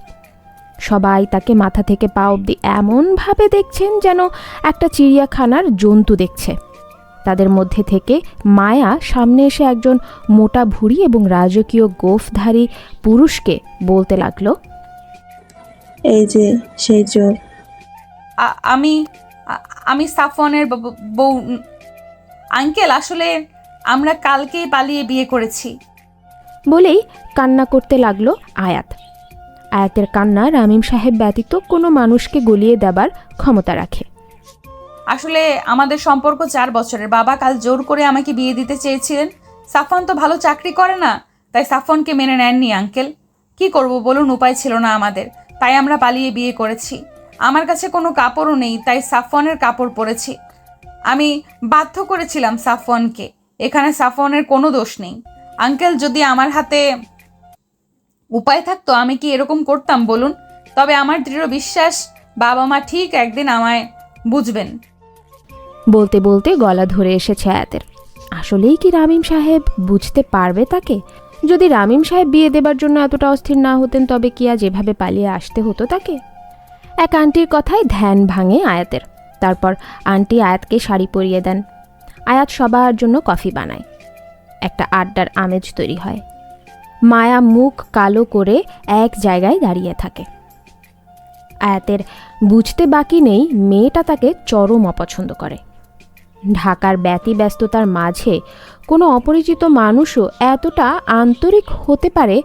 সবাই তাকে মাথা থেকে পা অবধি এমনভাবে দেখছেন যেন একটা চিড়িয়াখানার জন্তু দেখছে। তাদের মধ্যে থেকে মায়া সামনে এসে একজন মোটা ভুঁড়ি এবং রাজকীয় গোফধারী পুরুষকে বলতে লাগলো, এই যে সেই চোর। আমি সাফওয়ানের বউ। আঙ্কেল, আসলে আমরা কালকেই পালিয়ে বিয়ে করেছি। বলেই কান্না করতে লাগলো আয়াত। আয়াতের কান্না রামিম সাহেব ব্যতীত কোনো মানুষকে গলিয়ে দেবার ক্ষমতা রাখে। আসলে আমাদের সম্পর্ক 4 বছরের। বাবা কাল জোর করে আমাকে বিয়ে দিতে চেয়েছিলেন। সাফওয়ান তো ভালো চাকরি করে না, তাই সাফওয়ানকে মেনে নেননি আঙ্কেল। কি করব বলুন, উপায় ছিল না আমাদের, তাই আমরা পালিয়ে বিয়ে করেছি। আমার কাছে কোনো কাপড়ও নেই, তাই সাফওয়ানের কাপড় পরেছি। আমি বাধ্য করেছিলাম সাফওয়ানকে। এখানে সাফওয়ানের কোনো দোষ নেই আঙ্কেল। যদি আমার হাতে উপায় থাকতো আমি কি এরকম করতাম বলুন? তবে আমার দৃঢ় বিশ্বাস বাবা মা ঠিক একদিন আমায় বুঝবেন। বলতে বলতে গলা ধরে এসেছে আয়াতের। আসলেই কি রামিম সাহেব বুঝতে পারবে তাকে? যদি রামিম সাহেব বিয়ে দেবার জন্য এতটা অস্থির না হতেন তবে কি আজ এভাবে পালিয়ে আসতে হতো তাকে? এক আন্টির কথায় ধ্যান ভাঙে আয়াতের। তারপর আন্টি আয়াতকে শাড়ি পরিয়ে দেন। আয়াত সবার জন্য কফি বানায়। একটা আড্ডার আমেজ তৈরি হয়। মায়া মুখ কালো করে এক জায়গায় দাঁড়িয়ে থাকে। আয়াতের বুঝতে বাকি নেই মেয়েটা তাকে চরম অপছন্দ করে। ঢাকার ব্যতিব্যস্ততার মাঝে কোনো অপরিচিত মানুষও এতটা আন্তরিক হতে পারে,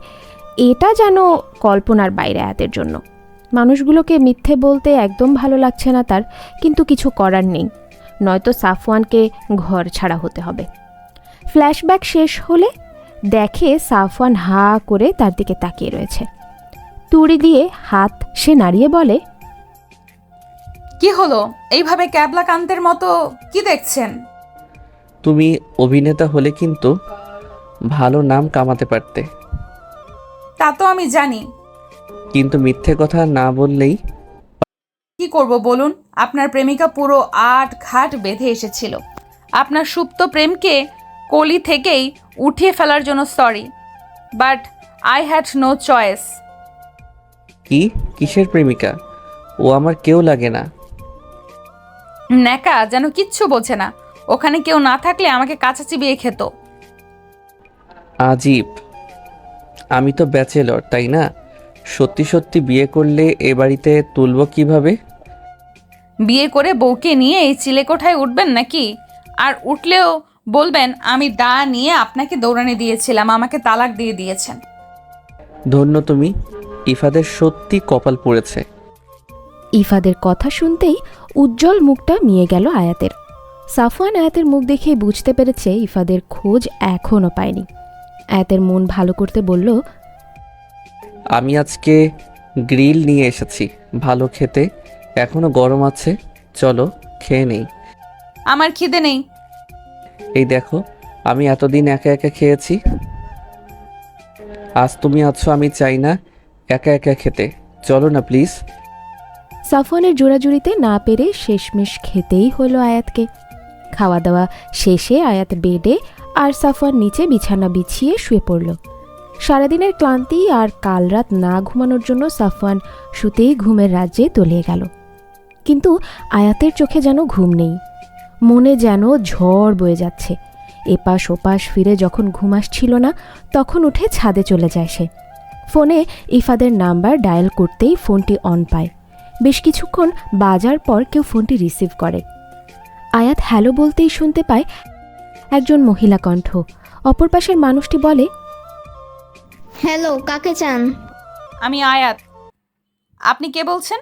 এটা যেন কল্পনার বাইরে আয়াতের জন্য। মানুষগুলোকে মিথ্যে বলতে একদম ভালো লাগছে না তার, কিন্তু কিছু করার নেই, নয়তো সাফওয়ানকে ঘর ছাড়া হতে হবে। ফ্ল্যাশব্যাক শেষ হলে দেখে সাফওয়ান হা করে তার দিকে তাকিয়ে রয়েছে। তুড়ি দিয়ে হাত সে নাড়িয়ে বলে, কি হলো? এইভাবে ক্যাবলা কান্তের মতো কি দেখছেন? তুমি অভিনেতা হলে কিন্তু ভালো নাম কামাতে পারতে। তা তো আমি জানি, কিন্তু মিথ্যে কথা না বললেই কি করব বলুন? আপনার প্রেমিকা পুরো আট ঘাট বেঁধে এসেছিল। আপনার সুপ্ত প্রেমকে কলি থেকেই উঠিয়ে ফেলার জন্য sorry, but I had no choice. কি? কিসের প্রেমিকা? ও আমার কেউ লাগে না। ন্যাকা যেন কিচ্ছু বোঝে না। ওখানে কেউ না থাকলে আমাকে কাছে চিবিয়ে খেত। আজীব। আমি তো ব্যাচেলর, তাই না? সত্যি সত্যি বিয়ে করলে এ বাড়িতে তুলব কিভাবে? বিয়ে করে বউকে নিয়ে এই চিলেকোঠায় উঠবেন নাকি? আর উঠলেও বলবেন আমি দা নিয়ে আপনাকে দৌড়ানি দিয়েছিলাম, আমাকে তালাক দিয়ে দিয়েছেন। ধন্য তুমি। ইফাদের সত্যি কপাল পড়েছে। ইফাদের কথা শুনতেই উজ্জ্বল মুখটা মিয়ে গেল আয়াতের। সাফওয়ান আয়াতের মুখ দেখে বুঝতে পেরেছে ইফাদের খোঁজ এখনও পায়নি। আয়াতের মন ভালো করতে বলল, আমি আজকে গ্রিল নিয়ে এসেছি, ভালো খেতে, এখনো গরম আছে, চলো খেয়ে নেই। আমার খিদে নেই। এই দেখো, আমি এতদিন একা একা খেয়েছি, আজ তুমি আছো, আমি চাই না একা একা খেতে, চলো না প্লিজ। সাফওয়ানের জোড়াজুড়িতে না পেরে শেষমেশ খেতেই হলো আয়াতকে। খাওয়া দাওয়া শেষে আয়াত বেডে আর সাফওয়ান নিচে বিছানা বিছিয়ে শুয়ে পড়ল। সারাদিনের ক্লান্তি আর কাল রাত না ঘুমানোর জন্য সাফওয়ান শুতেই ঘুমের রাজ্যে তলিয়ে গেল। কিন্তু আয়াতের চোখে যেন ঘুম নেই, মনে যেন ঝড় বয়ে যাচ্ছে। এপাশ ওপাশ ফিরে যখন ঘুম আসছিল না, তখন উঠে ছাদে চলে যায় সে। ফোনে ইফাদের নাম্বার ডায়াল করতেই ফোনটি অন পায়। বেশ কিছুক্ষণ বাজার পর কেউ ফোনটি রিসিভ করে। আয়াত হ্যালো বলতেই শুনতে পায় একজন মহিলা কণ্ঠ। অপর পাশের মানুষটি বলে, হ্যালো, কাকে চান? আমি আয়াত। আপনি কে বলছেন?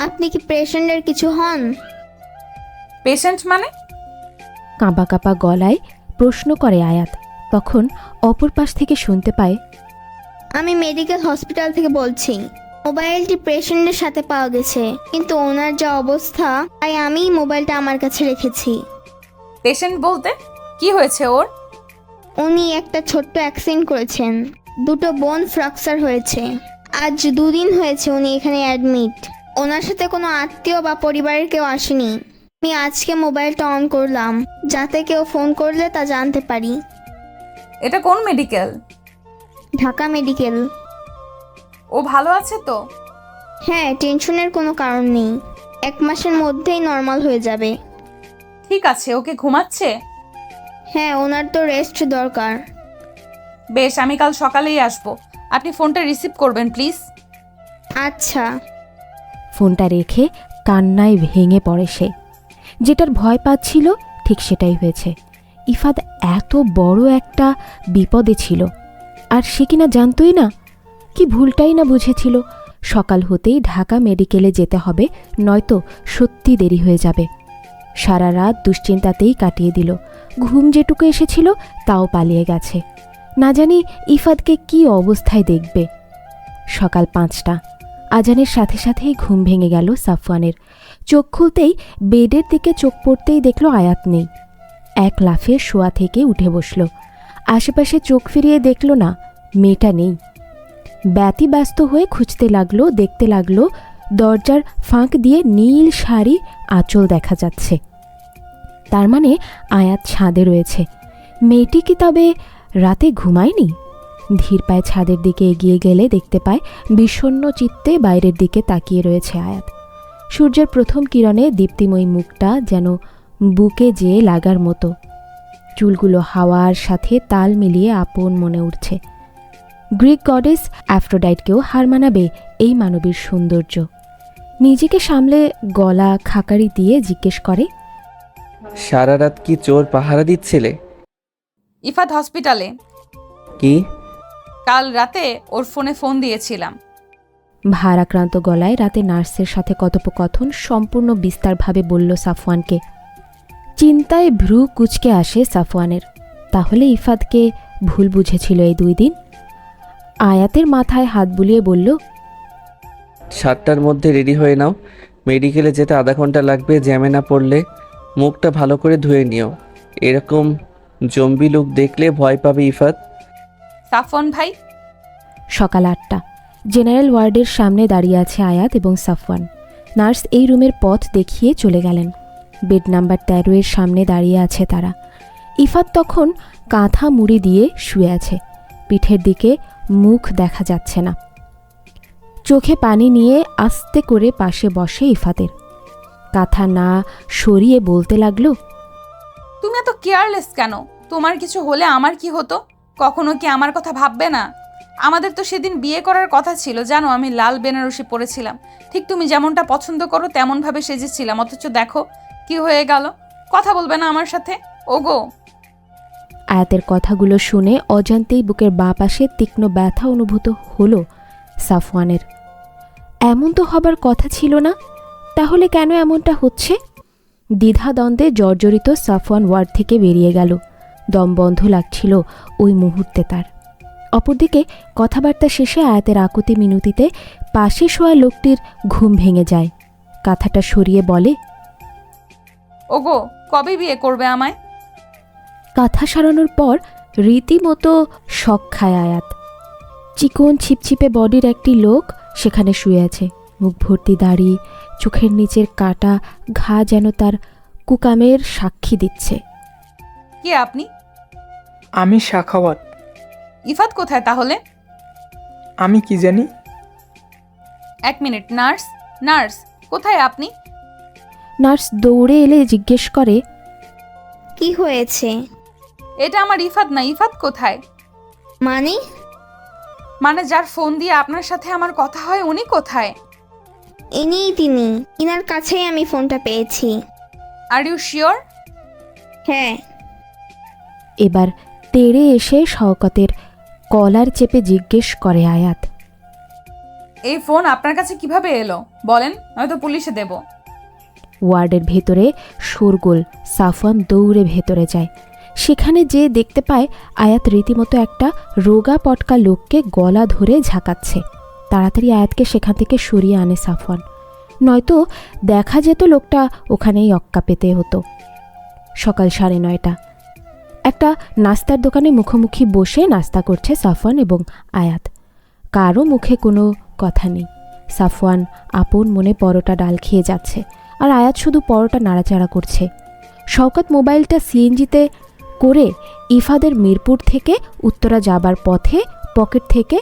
আপনি কি পেশেন্টের কিছু হন? পেশেন্ট মানে? কাঁপা কাঁপা গলায় প্রশ্ন করে আয়াত। তখন অপর পাশ থেকে শুনতে পায়, আমি মেডিকেল হসপিটাল থেকে বলছি। মোবাইলটি পেশেন্টের সাথে পাওয়া গেছে, কিন্তু ওনার যা অবস্থা, তাই আমি মোবাইলটা আমার কাছে রেখেছি। পেশেন্ট বলতে কি হয়েছে ওর? উনি একটা ছোট্ট অ্যাক্সিডেন্ট করেছেন, দুটো বোন ফ্র্যাকচার হয়েছে। আজ 2 দিন হয়েছে উনি এখানে অ্যাডমিট। ওনার সাথে কোনো আত্মীয় বা পরিবারের কেউ আসেনি। আমি আজকে মোবাইলটা অন করলাম যাতে কেউ ফোন করলে তা জানতে পারি। এটা কোন মেডিকেল? ঢাকা মেডিকেল। ও ভালো আছে তো? হ্যাঁ, টেনশনের কোনো কারণ নেই। 1 মাসের মধ্যেই নর্মাল হয়ে যাবে। ঠিক আছে, ওকে ঘুমাচ্ছে? হ্যাঁ, ওনার তো রেস্ট দরকার। বেশ, আমি কাল সকালেই আসবো। আপনি ফোনটা রিসিভ করবেন প্লিজ। আচ্ছা। ফোনটা রেখে কান্নায় ভেঙে পড়ে সে। যেটার ভয় পাচ্ছিল ঠিক সেটাই হয়েছে। ইফাদ এত বড় একটা বিপদে ছিল, আর সে কিনা জানতই না। কি ভুলটাই না বুঝেছিল। সকাল হতেই ঢাকা মেডিকেলে যেতে হবে, নয়তো সত্যি দেরি হয়ে যাবে। সারা রাত দুশ্চিন্তাতেই কাটিয়ে দিল। ঘুম যেটুকু এসেছিল তাও পালিয়ে গেছে। না জানি ইফাদকে কি অবস্থায় দেখবে। সকাল 5টা, আজানের সাথে সাথেই ঘুম ভেঙে গেল সাফওয়ানের। চোখ খুলতেই বেডের দিকে চোখ পড়তেই দেখল আয়াত নেই। এক লাফে শোয়া থেকে উঠে বসল। আশেপাশে চোখ ফিরিয়ে দেখল না, মেয়েটা নেই। ব্যতিব্যস্ত হয়ে খুঁজতে লাগলো, দেখতে লাগলো দরজার ফাঁক দিয়ে নীল শাড়ি আঁচল দেখা যাচ্ছে। তার মানে আয়াত ছাদে রয়েছে। মেয়েটি কি তবে রাতে ঘুমায়নি? ধীর পায়ে ছাদের দিকে এগিয়ে গেলে দেখতে পায় বিষণ্ণ চিত্তে বাইরের দিকে তাকিয়ে রয়েছে আয়াত। সূর্যের প্রথম কিরণে দীপ্তিময়ী মুখটা যেন বুকে যেয়ে লাগার মতো। চুলগুলো হাওয়ার সাথে তাল মিলিয়ে আপন মনে উঠছে। গ্রিক গডেস অ্যাফ্রোডাইটকেও হার মানাবে এই মানবীর সৌন্দর্য। নিজেকে সামলে গলা খাকারি দিয়ে জিজ্ঞেস করে, সারা রাত কি চোর পাহারা দিচ্ছিলে? ইফাত হসপিটালে। কি? কাল রাতে ওর ফোনে ফোন দিয়েছিলাম। ভারাক্রান্ত গলায় রাতে নার্সের সাথে কথোপকথন সম্পূর্ণ বিস্তারভাবে বলল সাফওয়ানকে। চিন্তায় ভ্রু কুঁচকে আসে সাফওয়ানের। তাহলে ইফাতকে ভুল বুঝেছিল এই 2 দিন। আয়াতের মাথায় হাত বুলিয়ে বলল, 7টার মধ্যে রেডি হয়ে নাও, মেডিকেলে যেতে আধা ঘন্টা লাগবে, জ্যামে না পড়লে মুখটা ভালো করে ধুয়ে নিও। এরকম জম্বি লুক দেখলে ভয় পাবে ইফাত। সাফওয়ান ভাই। সকাল 8টা, জেনারেল ওয়ার্ডের সামনে দাঁড়িয়ে আছে আয়াত এবং সাফওয়ান। নার্স এই রুমের পথ দেখিয়ে চলে গেলেন। বেড নাম্বার 13 সামনে দাঁড়িয়ে আছে তারা। ইফাত তখন কাঁথা মুড়ি দিয়ে শুয়ে আছে, পিঠের দিকে মুখ দেখা যাচ্ছে না। চোখে পানি নিয়ে আস্তে করে পাশে বসে ইফাতের। কাঁথা না সরিয়ে বলতে লাগলো, তুমি এত কেয়ারলেস কেন? তোমার কিছু হলে আমার কি হতো? কখনো কি আমার কথা ভাববে না? আমাদের তো সেদিন বিয়ে করার কথা ছিল, জানো আমি লাল বেনারসি পরেছিলাম, ঠিক তুমি যেমনটা পছন্দ করো তেমনভাবে সেজেছিলাম, অথচ দেখো কি হয়ে গেল। কথা বলবে না আমার সাথে? ওগো। আয়াতের কথাগুলো শুনে অজান্তেই বুকের বাঁ পাশে তীক্ষ্ণ ব্যথা অনুভূত হলো সাফওয়ানের। এমন তো হবার কথা ছিল না, তাহলে কেন এমনটা হচ্ছে? দ্বিধাদ্বন্দ্বে জর্জরিত সাফওয়ান ওয়ার্ড থেকে বেরিয়ে গেল। দম বন্ধ লাগছিল ওই মুহূর্তে তার। অপরদিকে কথাবার্তা শেষে আয়াতের আকুতি মিনতিতে পাশে শোয়া লোকটির ঘুম ভেঙে যায়। কাঁথাটা সরিয়ে বলে, ওগো, কবে বিয়ে করবে আমায়? কাঁথা সারানোর পর রীতিমতো শক খায় আয়াত। চিকন ছিপছিপে বডির একটি লোক সেখানে শুয়ে আছে, মুখ ভর্তি দাড়ি, চোখের নিচের কাটা ঘা যেন তার কুকামের সাক্ষী দিচ্ছে। কে আপনি? আমি সাখাওয়াত। ইফাত কোথায় তাহলে? আমি কি জানি? 1 মিনিট। নার্স, নার্স, কোথায় আপনি? নার্স দৌড়ে এলে জিজ্ঞেস করে, কি হয়েছে? এটা আমার ইফাত না। ইফাত কোথায়? মানে যার ফোন দিয়ে আপনার সাথে আমার কথা হয় উনি কোথায়? ইনিই তিনি। ইনার কাছেই আমি ফোনটা পেয়েছি। Are you sure? হ্যাঁ। এবার তেড়ে এসে শওকতের কলার চেপে জিজ্ঞেস করে আয়াত, এই ফোন আপনার কাছে কিভাবে এলো বলেন, নয়তো পুলিশে দেব। ওয়ার্ডের ভেতরে শোরগোল। সাফওয়ান দৌড়ে ভেতরে যায়। সেখানে যে দেখতে পায় আয়াত রীতিমতো একটা রোগা পটকা লোককে গলা ধরে ঝাঁকাচ্ছে। তাড়াতাড়ি আয়াতকে সেখান থেকে সরিয়ে আনে সাফওয়ান, নয়তো দেখা যেত লোকটা ওখানেই অক্কা পেতে হতো। সকাল 9:30। একটা নাস্তার দোকানে মুখোমুখি বসে নাস্তা করছে সাফওয়ান এবং আয়াত। কারও মুখে কোনো কথা নেই। সাফওয়ান আপন মনে পরোটা ডাল খেয়ে যাচ্ছে, আর আয়াত শুধু পরোটা নাড়াচাড়া করছে। শওকত মোবাইলটা সিএনজিতে করে ইফাদের মিরপুর থেকে উত্তরা যাবার পথে পকেট থেকে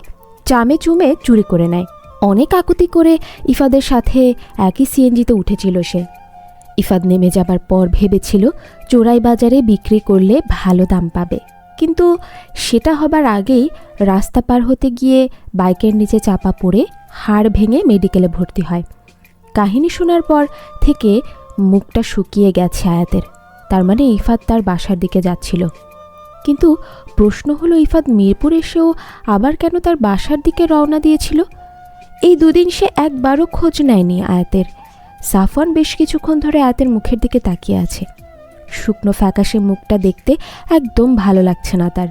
চামে চুমে চুরি করে নেয়। অনেক আকুতি করে ইফাদের সাথে একই সিএনজিতে উঠেছিল সে। ইফাদ নেমে যাবার পর ভেবেছিল চোরাই বাজারে বিক্রি করলে ভালো দাম পাবে, কিন্তু সেটা হবার আগেই রাস্তা পার হতে গিয়ে বাইকের নিচে চাপা পড়ে হাড় ভেঙে মেডিকেলে ভর্তি হয়। কাহিনী শোনার পর থেকে মুখটা শুকিয়ে গেছে আয়াতের। তার মানে ইফাদ তার বাসার দিকে যাচ্ছিল। কিন্তু প্রশ্ন হলো, ইফাদ মিরপুর এসেও আবার কেন তার বাসার দিকে রওনা দিয়েছিল? এই দুদিন সে একবারও খোঁজ নেয়নি আয়াতের। সাফওয়ান বেশ কিছুক্ষণ ধরে আয়াতের মুখের দিকে তাকিয়ে আছে। শুকনো ফ্যাকাশে মুখটা দেখতে একদম ভালো লাগছে না তার।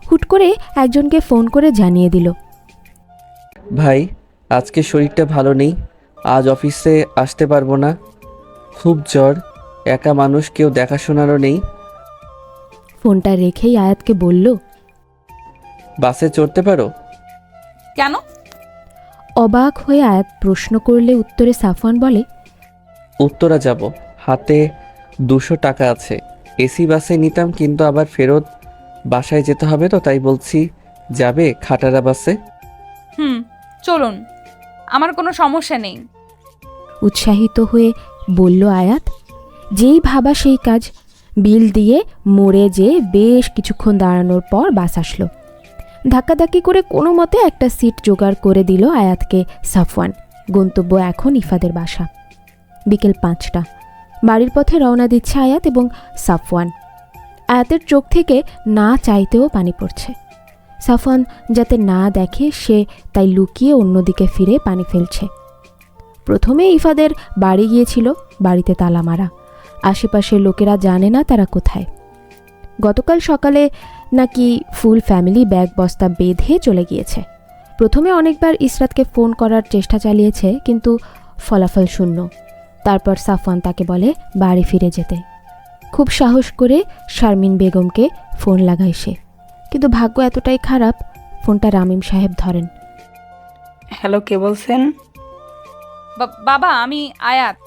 হুট করে একজনকে ফোন করে জানিয়ে দিল, ভাই আজকে শরীরটা ভালো নেই, আজ অফিসে আসতে পারবো না, খুব জ্বর, একা মানুষ, কেউ দেখাশোনারও নেই। ফোনটা রেখেই আয়াতকে বলল, বাসে চড়তে পারো? কেন? অবাক হয়ে আয়াত প্রশ্ন করলে উত্তরে সাফওয়ান বলে, উত্তরা যাব, হাতে 200 টাকা আছে। এসি বাসে নিতাম, কিন্তু আবার ফেরত বাসায় যেতে হবে, তো তাই বলছি, যাবে খাটারা বাসে? চলুন, আমার কোনো সমস্যা নেই। উৎসাহিত হয়ে বলল আয়াত। যেই ভাবা সেই কাজ। বিল দিয়ে মোড়ে যেয়ে বেশ কিছুক্ষণ দাঁড়ানোর পর বাস আসলো। ধাক্কাধাক্কি করে কোনো মতে একটা সিট জোগাড় করে দিল আয়াতকে সাফওয়ান। গন্তব্য এখন ইফাদের বাসা। বিকেল 5টা। বাড়ির পথে রওনা দিচ্ছে আয়াত এবং সাফওয়ান। আয়াতের চোখ থেকে না চাইতেও পানি পড়ছে। সাফওয়ান যাতে না দেখে সে তাই লুকিয়ে অন্যদিকে ফিরে পানি ফেলছে। প্রথমে ইফাদের বাড়ি গিয়েছিল, বাড়িতে তালা মারা। আশেপাশের লোকেরা জানে না তারা কোথায়। গতকাল সকালে নাকি ফুল ফ্যামিলি ব্যাগ বস্তা বেঁধে চলে গিয়েছে। প্রথমে অনেকবার ইসরাতকে ফোন করার চেষ্টা চালিয়েছে, কিন্তু ফলাফল শূন্য। তারপর সাফওয়ান তাকে বলে বাড়ি ফিরে যেতে। খুব সাহস করে শারমিন বেগমকে ফোন লাগায় সে, কিন্তু ভাগ্য এতটাই খারাপ, ফোনটা রামিম সাহেব ধরেন। হ্যালো, কে বলছেন? বাবা আমি আয়াত।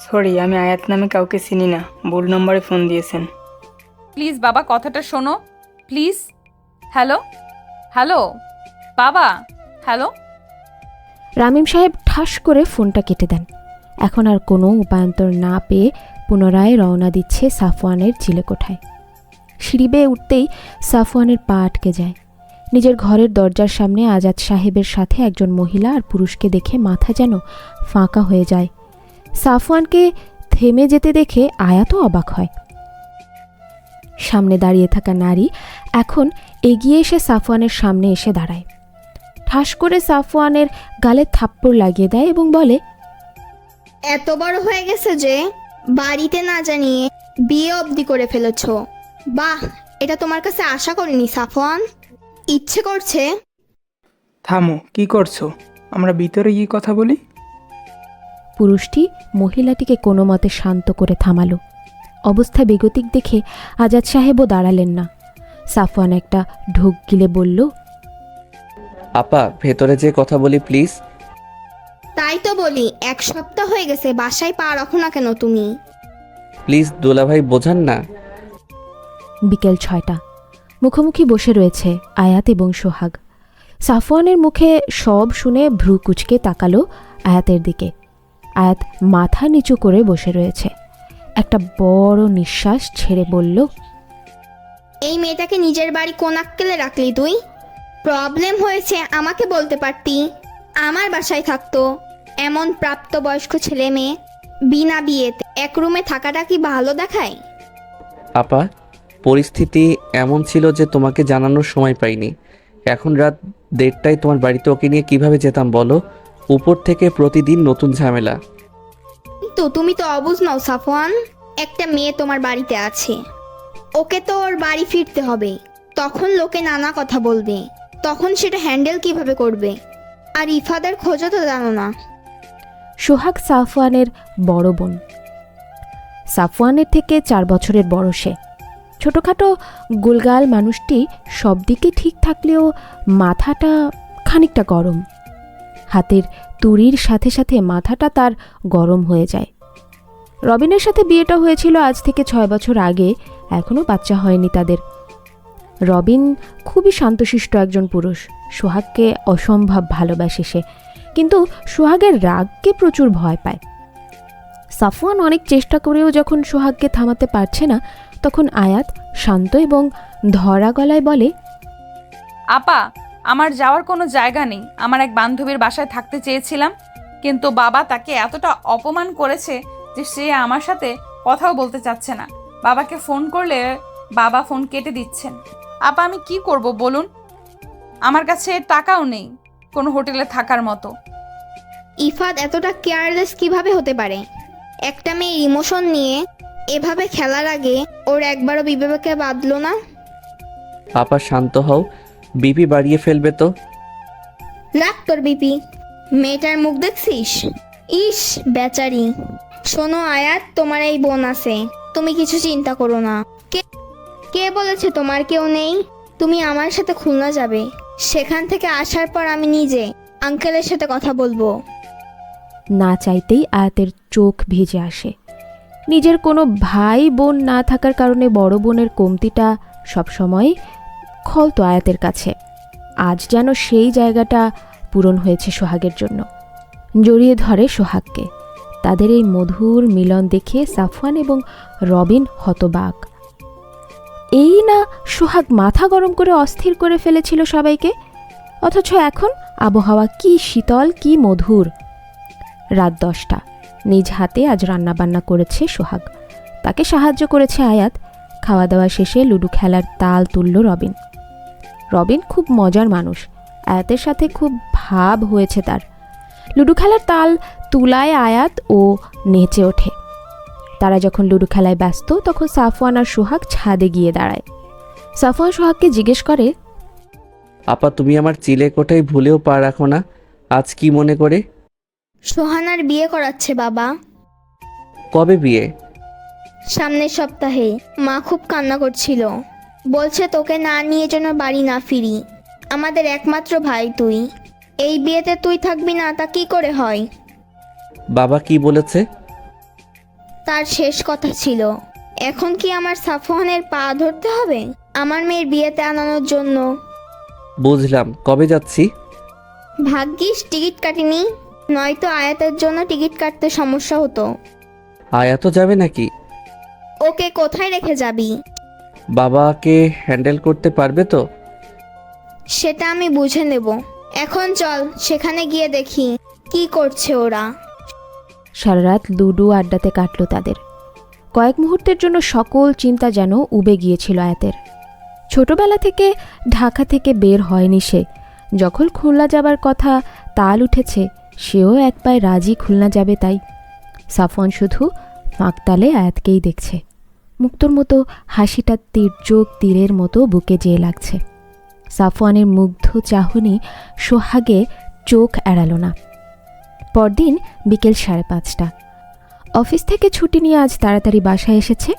সরি, আমি আয়াত নামে কাউকে চিনি না, ভুল নম্বরে ফোন দিয়েছেন। প্লিজ বাবা কথাটা শোনো প্লিজ। হ্যালো হ্যালো বাবা হ্যালো। রামিম সাহেব ঠাস করে ফোনটা কেটে দেন। এখন আর কোনো উপায়ন্তর না পেয়ে পুনরায় রওনা দিচ্ছে সাফওয়ানের চিলেকোঠায়। সিঁড়ি বেয়ে উঠতেই সাফওয়ানের পা আটকে যায়। নিজের ঘরের দরজার সামনে আজাদ সাহেবের সাথে একজন মহিলা আর পুরুষকে দেখে মাথা যেন ফাঁকা হয়ে যায়। সাফওয়ানকে থেমে যেতে দেখে আয়াতও অবাক হয়। সামনে দাঁড়িয়ে থাকা নারী এখন এগিয়ে এসে সাফওয়ানের সামনে এসে দাঁড়ায়। ঠাস করে সাফওয়ানের গালে থাপ্পড় লাগিয়ে দেয় এবং বলে, এত বড় হয়ে গেছে যে বাড়িতে না জানিয়ে বিয়ে অবধি করে ফেলেছো। বাহ, এটা তোমার কাছে আশা করিনি সাফওয়ান। ইচ্ছে করছে। থামো, কি করছো? আমরা ভিতরে গিয়ে কথা বলি। পুরুষটি মহিলাটিকে কোনো মতে শান্ত করে থামালো। অবস্থা বেগতিক দেখে আজাদ সাহেবও দাঁড়ালেন না। সাফওয়ান একটা ঢোক গিলে বলল, আপা ভেতরে যে কথা বলি প্লিজ। তাই তো বলি, 1 সপ্তাহ হয়ে গেছে, বাসায় পা রাখো না কেন তুমি? প্লিজ দুলাভাই বোঝান না। বিকেল 6টা। মুখোমুখি বসে রয়েছে আয়াত এবং সোহাগ। সাফওয়ানের মুখে সব শুনে ভ্রু কুচকে তাকালো আয়াতের দিকে। আয়াত মাথা নিচু করে বসে রয়েছে। একটা বড় নিঃশ্বাস ছেড়ে বলল, এই মেয়েটাকে নিজের বাড়ি কোন আক্কেলে রাখলি তুই? প্রবলেম হয়েছে আমাকে বলতে পারতি, আমার বাসায় থাকতো। এমন প্রাপ্তবয়স্ক ছেলে মেয়ে বিনা বিয়েতে এক রুমে থাকাটা কি ভালো দেখায়? আপা পরিস্থিতি এমন ছিল যে তোমাকে জানানোর সময় পাইনি। এখন রাত 1:30টায় তোমার বাড়িতে ওকে নিয়ে কিভাবে যেতাম বলো? উপর থেকে প্রতিদিন নতুন ঝামেলা। কিন্তু তুমি তো অবুঝ নাও সাফওয়ান, একটা মেয়ে তোমার বাড়িতে আছে, ওকে তো ওর বাড়ি ফিরতে হবে। তখন লোকে নানা কথা বলবে, তখন সেটা হ্যান্ডেল কিভাবে করবে? আর ইফাদের খোঁজও তো জানো না। সোহাগ সাফওয়ানের বড় বোন। সাফওয়ানের থেকে 4 বছরের বড় সে। ছোটোখাটো গোলগাল মানুষটি সব দিকে ঠিক থাকলেও মাথাটা খানিকটা গরম। হাতের তুড়ির সাথে সাথে মাথাটা তার গরম হয়ে যায়। রবিনের সাথে বিয়েটা হয়েছিল আজ থেকে 6 বছর আগে, এখনও বাচ্চা হয়নি তাদের। রবিন খুবই শান্তশিষ্ট একজন পুরুষ। সোহাগকে অসম্ভব ভালোবাসে সে, কিন্তু সোহাগের রাগকে প্রচুর ভয় পায়। সাফওয়ান অনেক চেষ্টা করেও যখন সোহাগকে থামাতে পারছে না, তখন আয়াত শান্ত এবং ধরা গলায় বলে, আপা আমার যাওয়ার কোনো জায়গা নেই। আমার এক বান্ধবীর বাসায় থাকতে চেয়েছিলাম, কিন্তু বাবা তাকে এতটা অপমান করেছে যে সে আমার সাথে কথাও বলতে চাচ্ছে না। বাবাকে ফোন করলে বাবা ফোন কেটে দিচ্ছেন। আপা আমি কি করব বলুন? আমার কাছে টাকাও নেই কোনো হোটেলে থাকার মতো। ইফাদ এতটা কেয়ারলেস কিভাবে হতে পারে? একটা মেয়ের ইমোশন নিয়ে এভাবে খেলার আগে ওর একবারও বিবেকে বাঁধলো না? আপা শান্ত হও, বিপি বাড়িয়ে ফেলবে তো। রাখ তোর বিপি। মেয়েটার মুখ দেখছিস? ইস বেচারি। শোনো আয়াত, তোমার এই বোন আছে, তুমি কিছু চিন্তা করো না। কে বলেছে তোমার কেউ নেই? তুমি আমার সাথে খুলনা যাবে, সেখান থেকে আসার পর আমি নিজে আঙ্কেলের সাথে কথা বলবো। না চাইতেই আয়াতের চোখ ভিজে আসে। নিজের কোনো ভাই বোন না থাকার কারণে বড় বোনের কমতিটা সবসময় খলতো আয়াতের কাছে। আজ যেন সেই জায়গাটা পূরণ হয়েছে সোহাগের জন্য। জড়িয়ে ধরে সোহাগকে। তাদের এই মধুর মিলন দেখে সাফওয়ান এবং রবিন হতবাক। এই না সোহাগ মাথা গরম করে অস্থির করে ফেলেছিল সবাইকে, অথচ এখন আবহাওয়া কি শীতল, কি মধুর। রাত 10টা। নিজ হাতে আজ রান্নাবান্না করেছে সোহাগ। তাকে সাহায্য করেছে আয়াত। খাওয়া দাওয়া শেষে লুডো খেলার তাল তুলল রবিন। রবিন খুব মজার মানুষ, আয়াতের সাথে খুব ভাব হয়েছে তার। লুডো খেলার তাল তুলায় আয়াত ও নেচে ওঠে। তারা যখন লুডো খেলায় ব্যস্ত, তখন সাফওয়ান আর সোহাগ ছাদে গিয়ে দাঁড়ায়। সাফওয়ান সোহাগকে জিজ্ঞেস করে, আপা তুমি আমার চিলে কোঠায় ভুলেও পা রাখো না, আজ কি মনে করে? সোহানার বিয়ে করাচ্ছে বাবা। কবে বিয়ে? সামনের সপ্তাহে। মা খুব কান্না করছিল, বলছে তোকে না নিয়ে যেন বাড়ি না ফিরি। আমাদের একমাত্র ভাই তুই, এই বিয়েতে তুই থাকবি না তা কি করে হয়? বাবা কি বলেছে? তার শেষ কথা ছিল, এখন কি আমার সাফওয়ানের পা ধরতে হবে আমার মেয়ের বিয়েতে আনানোর জন্য? বুঝলাম, কবে যাচ্ছি? ভাগ্যিস টিকিট কাটিনি, নয়তো আয়াতের জন্য টিকিট কাটতে সমস্যা হতো। আয়া তো যাবে নাকি? ওকে কোথায় রেখে যাবি? বাবাকে হ্যান্ডেল করতে পারবে তো? সেটা আমি বুঝে নেব। এখন চল সেখানে গিয়ে দেখি কি করছে ওরা। সারা রাত লুডো আড্ডাতে কাটল তাদের। কয়েক মুহূর্তের জন্য সকল চিন্তা যেন উবে গিয়েছিল আয়াতের। ছোটবেলা থেকে ঢাকা থেকে বের হয়নি সে। যখন খুলনা যাবার কথা তাল উঠেছে, সেও এক পায়ে রাজি খুলনা যাবে। তাই সাফওয়ান শুধু ফাঁকতালে আয়াতকেই দেখছে। মুক্তোর মতো হাসিটা তীর্যক তীরের মতো বুকে যেয়ে লাগছে। সাফওয়ানের মুগ্ধ চাহনি সোহাগে চোখ এড়ালো না। পরদিন বিকেল 5:30। অফিস থেকে ছুটি নিয়ে আজ তাড়াতাড়ি বাসায় এসেছে।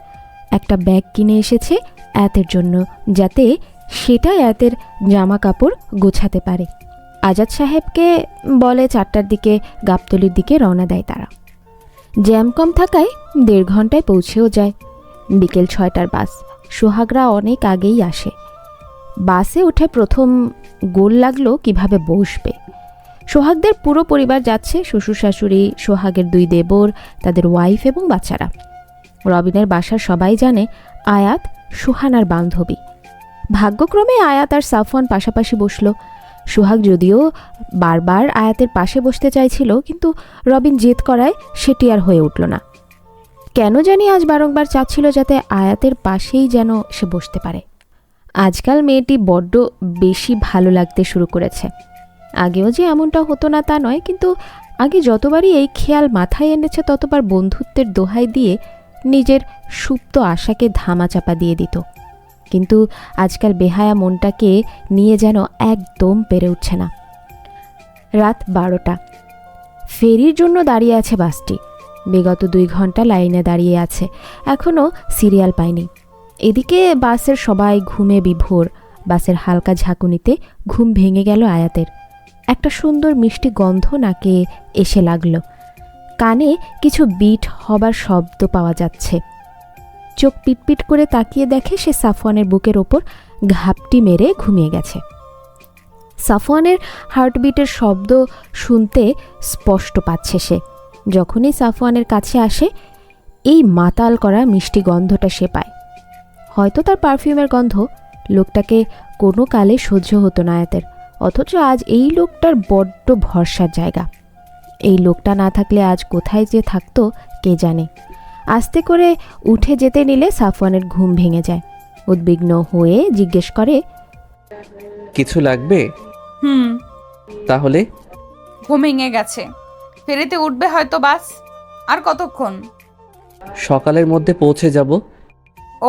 একটা ব্যাগ কিনে এসেছে আয়াতের জন্য, যাতে সেটা আয়াতের জামা কাপড় গোছাতে পারে। আজাদ সাহেবকে বলে 4টার দিকে গাবতলির দিকে রওনা দেয় তারা। জ্যাম কম থাকায় 1.5 ঘন্টায় পৌঁছেও যায়। বিকেল 6টার বাস। সোহাগরা অনেক আগেই আসে। বাসে উঠে প্রথম গোল লাগলো কিভাবে বসবে। সোহাগদের পুরো পরিবার যাচ্ছে, শ্বশুর শাশুড়ি, সোহাগের 2 দেবর, তাদের ওয়াইফ এবং বাচ্চারা। রবিনের বাসার সবাই জানে আয়াত সুহানার বান্ধবী। ভাগ্যক্রমে আয়াত আর সাফওয়ান পাশাপাশি বসলো। সোহাগ যদিও বারবার আয়াতের পাশে বসতে চাইছিল, কিন্তু রবিন জেদ করায় সেটি আর হয়ে উঠল না। কেন জানি আজ বারংবার চাচ্ছিল যাতে আয়াতের পাশেই যেন সে বসতে পারে। আজকাল মেয়েটি বড্ড বেশি ভালো লাগতে শুরু করেছে। আগেও যে এমনটা হতো না তা নয়, কিন্তু আগে যতবারই এই খেয়াল মাথায় এনেছে ততবার বন্ধুত্বের দোহাই দিয়ে নিজের সুপ্ত আশাকে ধামাচাপা দিয়ে দিত। কিন্তু আজকাল বেহায়া মনটাকে নিয়ে যেন একদম পেরে উঠছে না। রাত 12টা। ফেরির জন্য দাঁড়িয়ে আছে বাসটি। বিগত 2 ঘন্টা লাইনে দাঁড়িয়ে আছে, এখনও সিরিয়াল পায়নি। এদিকে বাসের সবাই ঘুমে বিভোর। বাসের হালকা ঝাঁকুনিতে ঘুম ভেঙে গেল আয়াতের। একটা সুন্দর মিষ্টি গন্ধ নাকে এসে লাগলো। কানে কিছু বিট হবার শব্দ পাওয়া যাচ্ছে। চোখ পিটপিট করে তাকিয়ে দেখে সে সাফওয়ানের বুকের ওপর ঘাপটি মেরে ঘুমিয়ে গেছে। সাফওয়ানের হার্টবিটের শব্দ শুনতে স্পষ্ট পাচ্ছে সে। যখনই সাফওয়ানের কাছে আসে, এই মাতাল করা মিষ্টি গন্ধটা সে পায়। হয়তো তার পারফিউমের গন্ধ। লোকটাকে কোনো কালে সহ্য হতো না আয়াতের, অথচ আজ এই লোকটার বড্ড ভরসার জায়গা। এই লোকটা না থাকলে আজ কোথায় যে থাকতো কে জানে। আস্তে করে উঠে যেতে নিলে সাফওয়ানের ঘুম ভেঙে যায়। উদ্বিগ্ন হয়ে জিজ্ঞেস করে, কিছু লাগবে? হুম, তাহলে ঘুম ভেঙে গেছে, ফেরিতে উঠবে হয়তো বাস। আর কতক্ষণ? সকালের মধ্যে পৌঁছে যাব।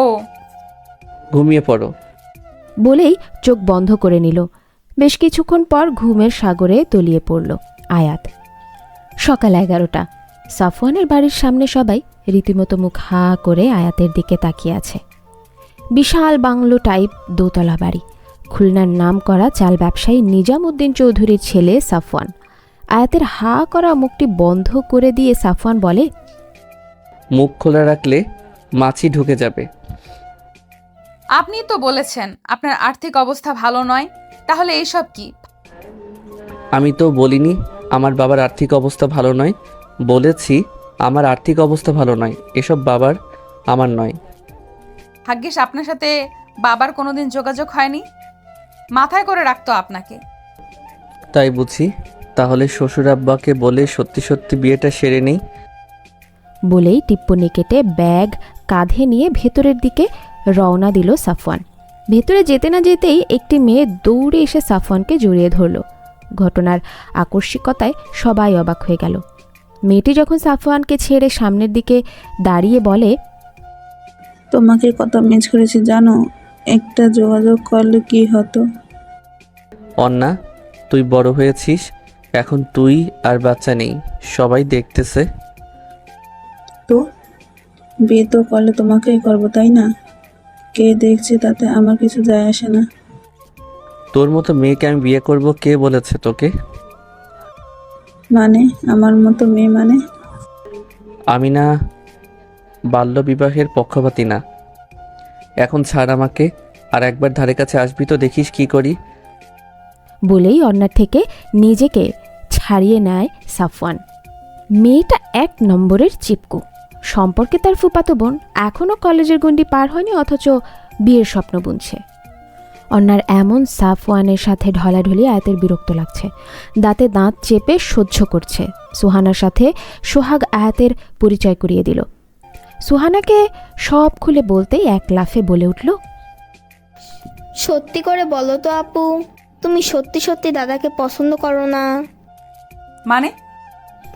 ও, ঘুমিয়ে পড়ো। বলেই চোখ বন্ধ করে নিল। বেশ কিছুক্ষণ পর ঘুমের সাগরে তলিয়ে পড়ল আয়াত। সকাল 11টা। সাফওয়ানের বাড়ির সামনে সবাই রীতিমতো মুখ হা করে আয়াতের দিকে তাকিয়ে আছে। বিশাল বাংলো টাইপ দোতলা বাড়ি। খুলনার নাম করা চাল ব্যবসায়ী নিজামউদ্দিন চৌধুরীর ছেলে সাফওয়ান। আয়াতের হা করা মুখটি বন্ধ করে দিয়ে সাফওয়ান বলে, মুখ খোলা রাখলে মাছি ঢুকে যাবে। আপনি তো বলেছেন আপনার আর্থিক অবস্থা ভালো নয়, তাহলে এইসব কি? আমি তো বলিনি আমার বাবার আর্থিক অবস্থা ভালো নয়, বলেছি আমার আর্থিক অবস্থা ভালো নয়। এসব বাবার, আমার নয়। ভাগ্যিস আপনার সাথে বাবার কোনোদিন যোগাযোগ হয়নি, মাথায় করে রাখতো আপনাকে। তাই বুঝি? তাহলে শ্বশুর আব্বাকে বলে সত্যি সত্যি বিয়েটা সেরে নেই। বলেই টিপ্পনি কেটে ব্যাগ কাঁধে নিয়ে ভেতরের দিকে রওনা দিল সাফওয়ান। ভেতরে যেতে না যেতেই একটি মেয়ে দৌড়ে এসে সাফওয়ানকে জড়িয়ে ধরল। ঘটনার আকস্মিকতায় সবাই অবাক হয়ে গেল। মেয়েটি যখন সাফওয়ানকে ছেড়ে সামনের দিকে দাঁড়িয়ে বলে, তোমাকে কত মিস করেছি জানো, একটা যোগাযোগ করলে কি হতো। অন্না, তুই বড় হয়েছিস, এখন তুই আর বাচ্চা নেই, সবাই দেখতেছে। তো বিয়ে তো করলে তোমাকেই করবো, তাই না? কে দেখছে তাতে আমার কিছু যায় আসে না। তোর মতো মেয়েকে আমি বিয়ে করব কে বলেছে তোকে? মানে আমার মতো মেয়ে মানে? আমি না বাল্যবিবাহের পক্ষপাতী না। এখন ছাড় আমাকে, আর একবার ধারে কাছে আসবি তো দেখিস কি করি। বলেই অন্যার থেকে নিজেকে ছাড়িয়ে নেয় সাফওয়ান। মেয়েটা এক নম্বরের চিপকু। সম্পর্কে তার ফুপাতো বোন, এখনও কলেজের গণ্ডি পার হয়নি, অথচ বিয়ের স্বপ্ন বুনছে। অন্যার এমন সাফওয়ানের সাথে ঢলাঢলি আয়াতের বিরক্ত লাগছে। দাঁতে দাঁত চেপে সহ্য করছে। সুহানার সাথে সোহাগ আয়াতের পরিচয় করিয়ে দিল। সুহানাকে সব খুলে বলতেই এক লাফে বলে উঠল, সত্যি করে বলো তো আপু, তুমি সত্যি সত্যি দাদাকে পছন্দ করো না?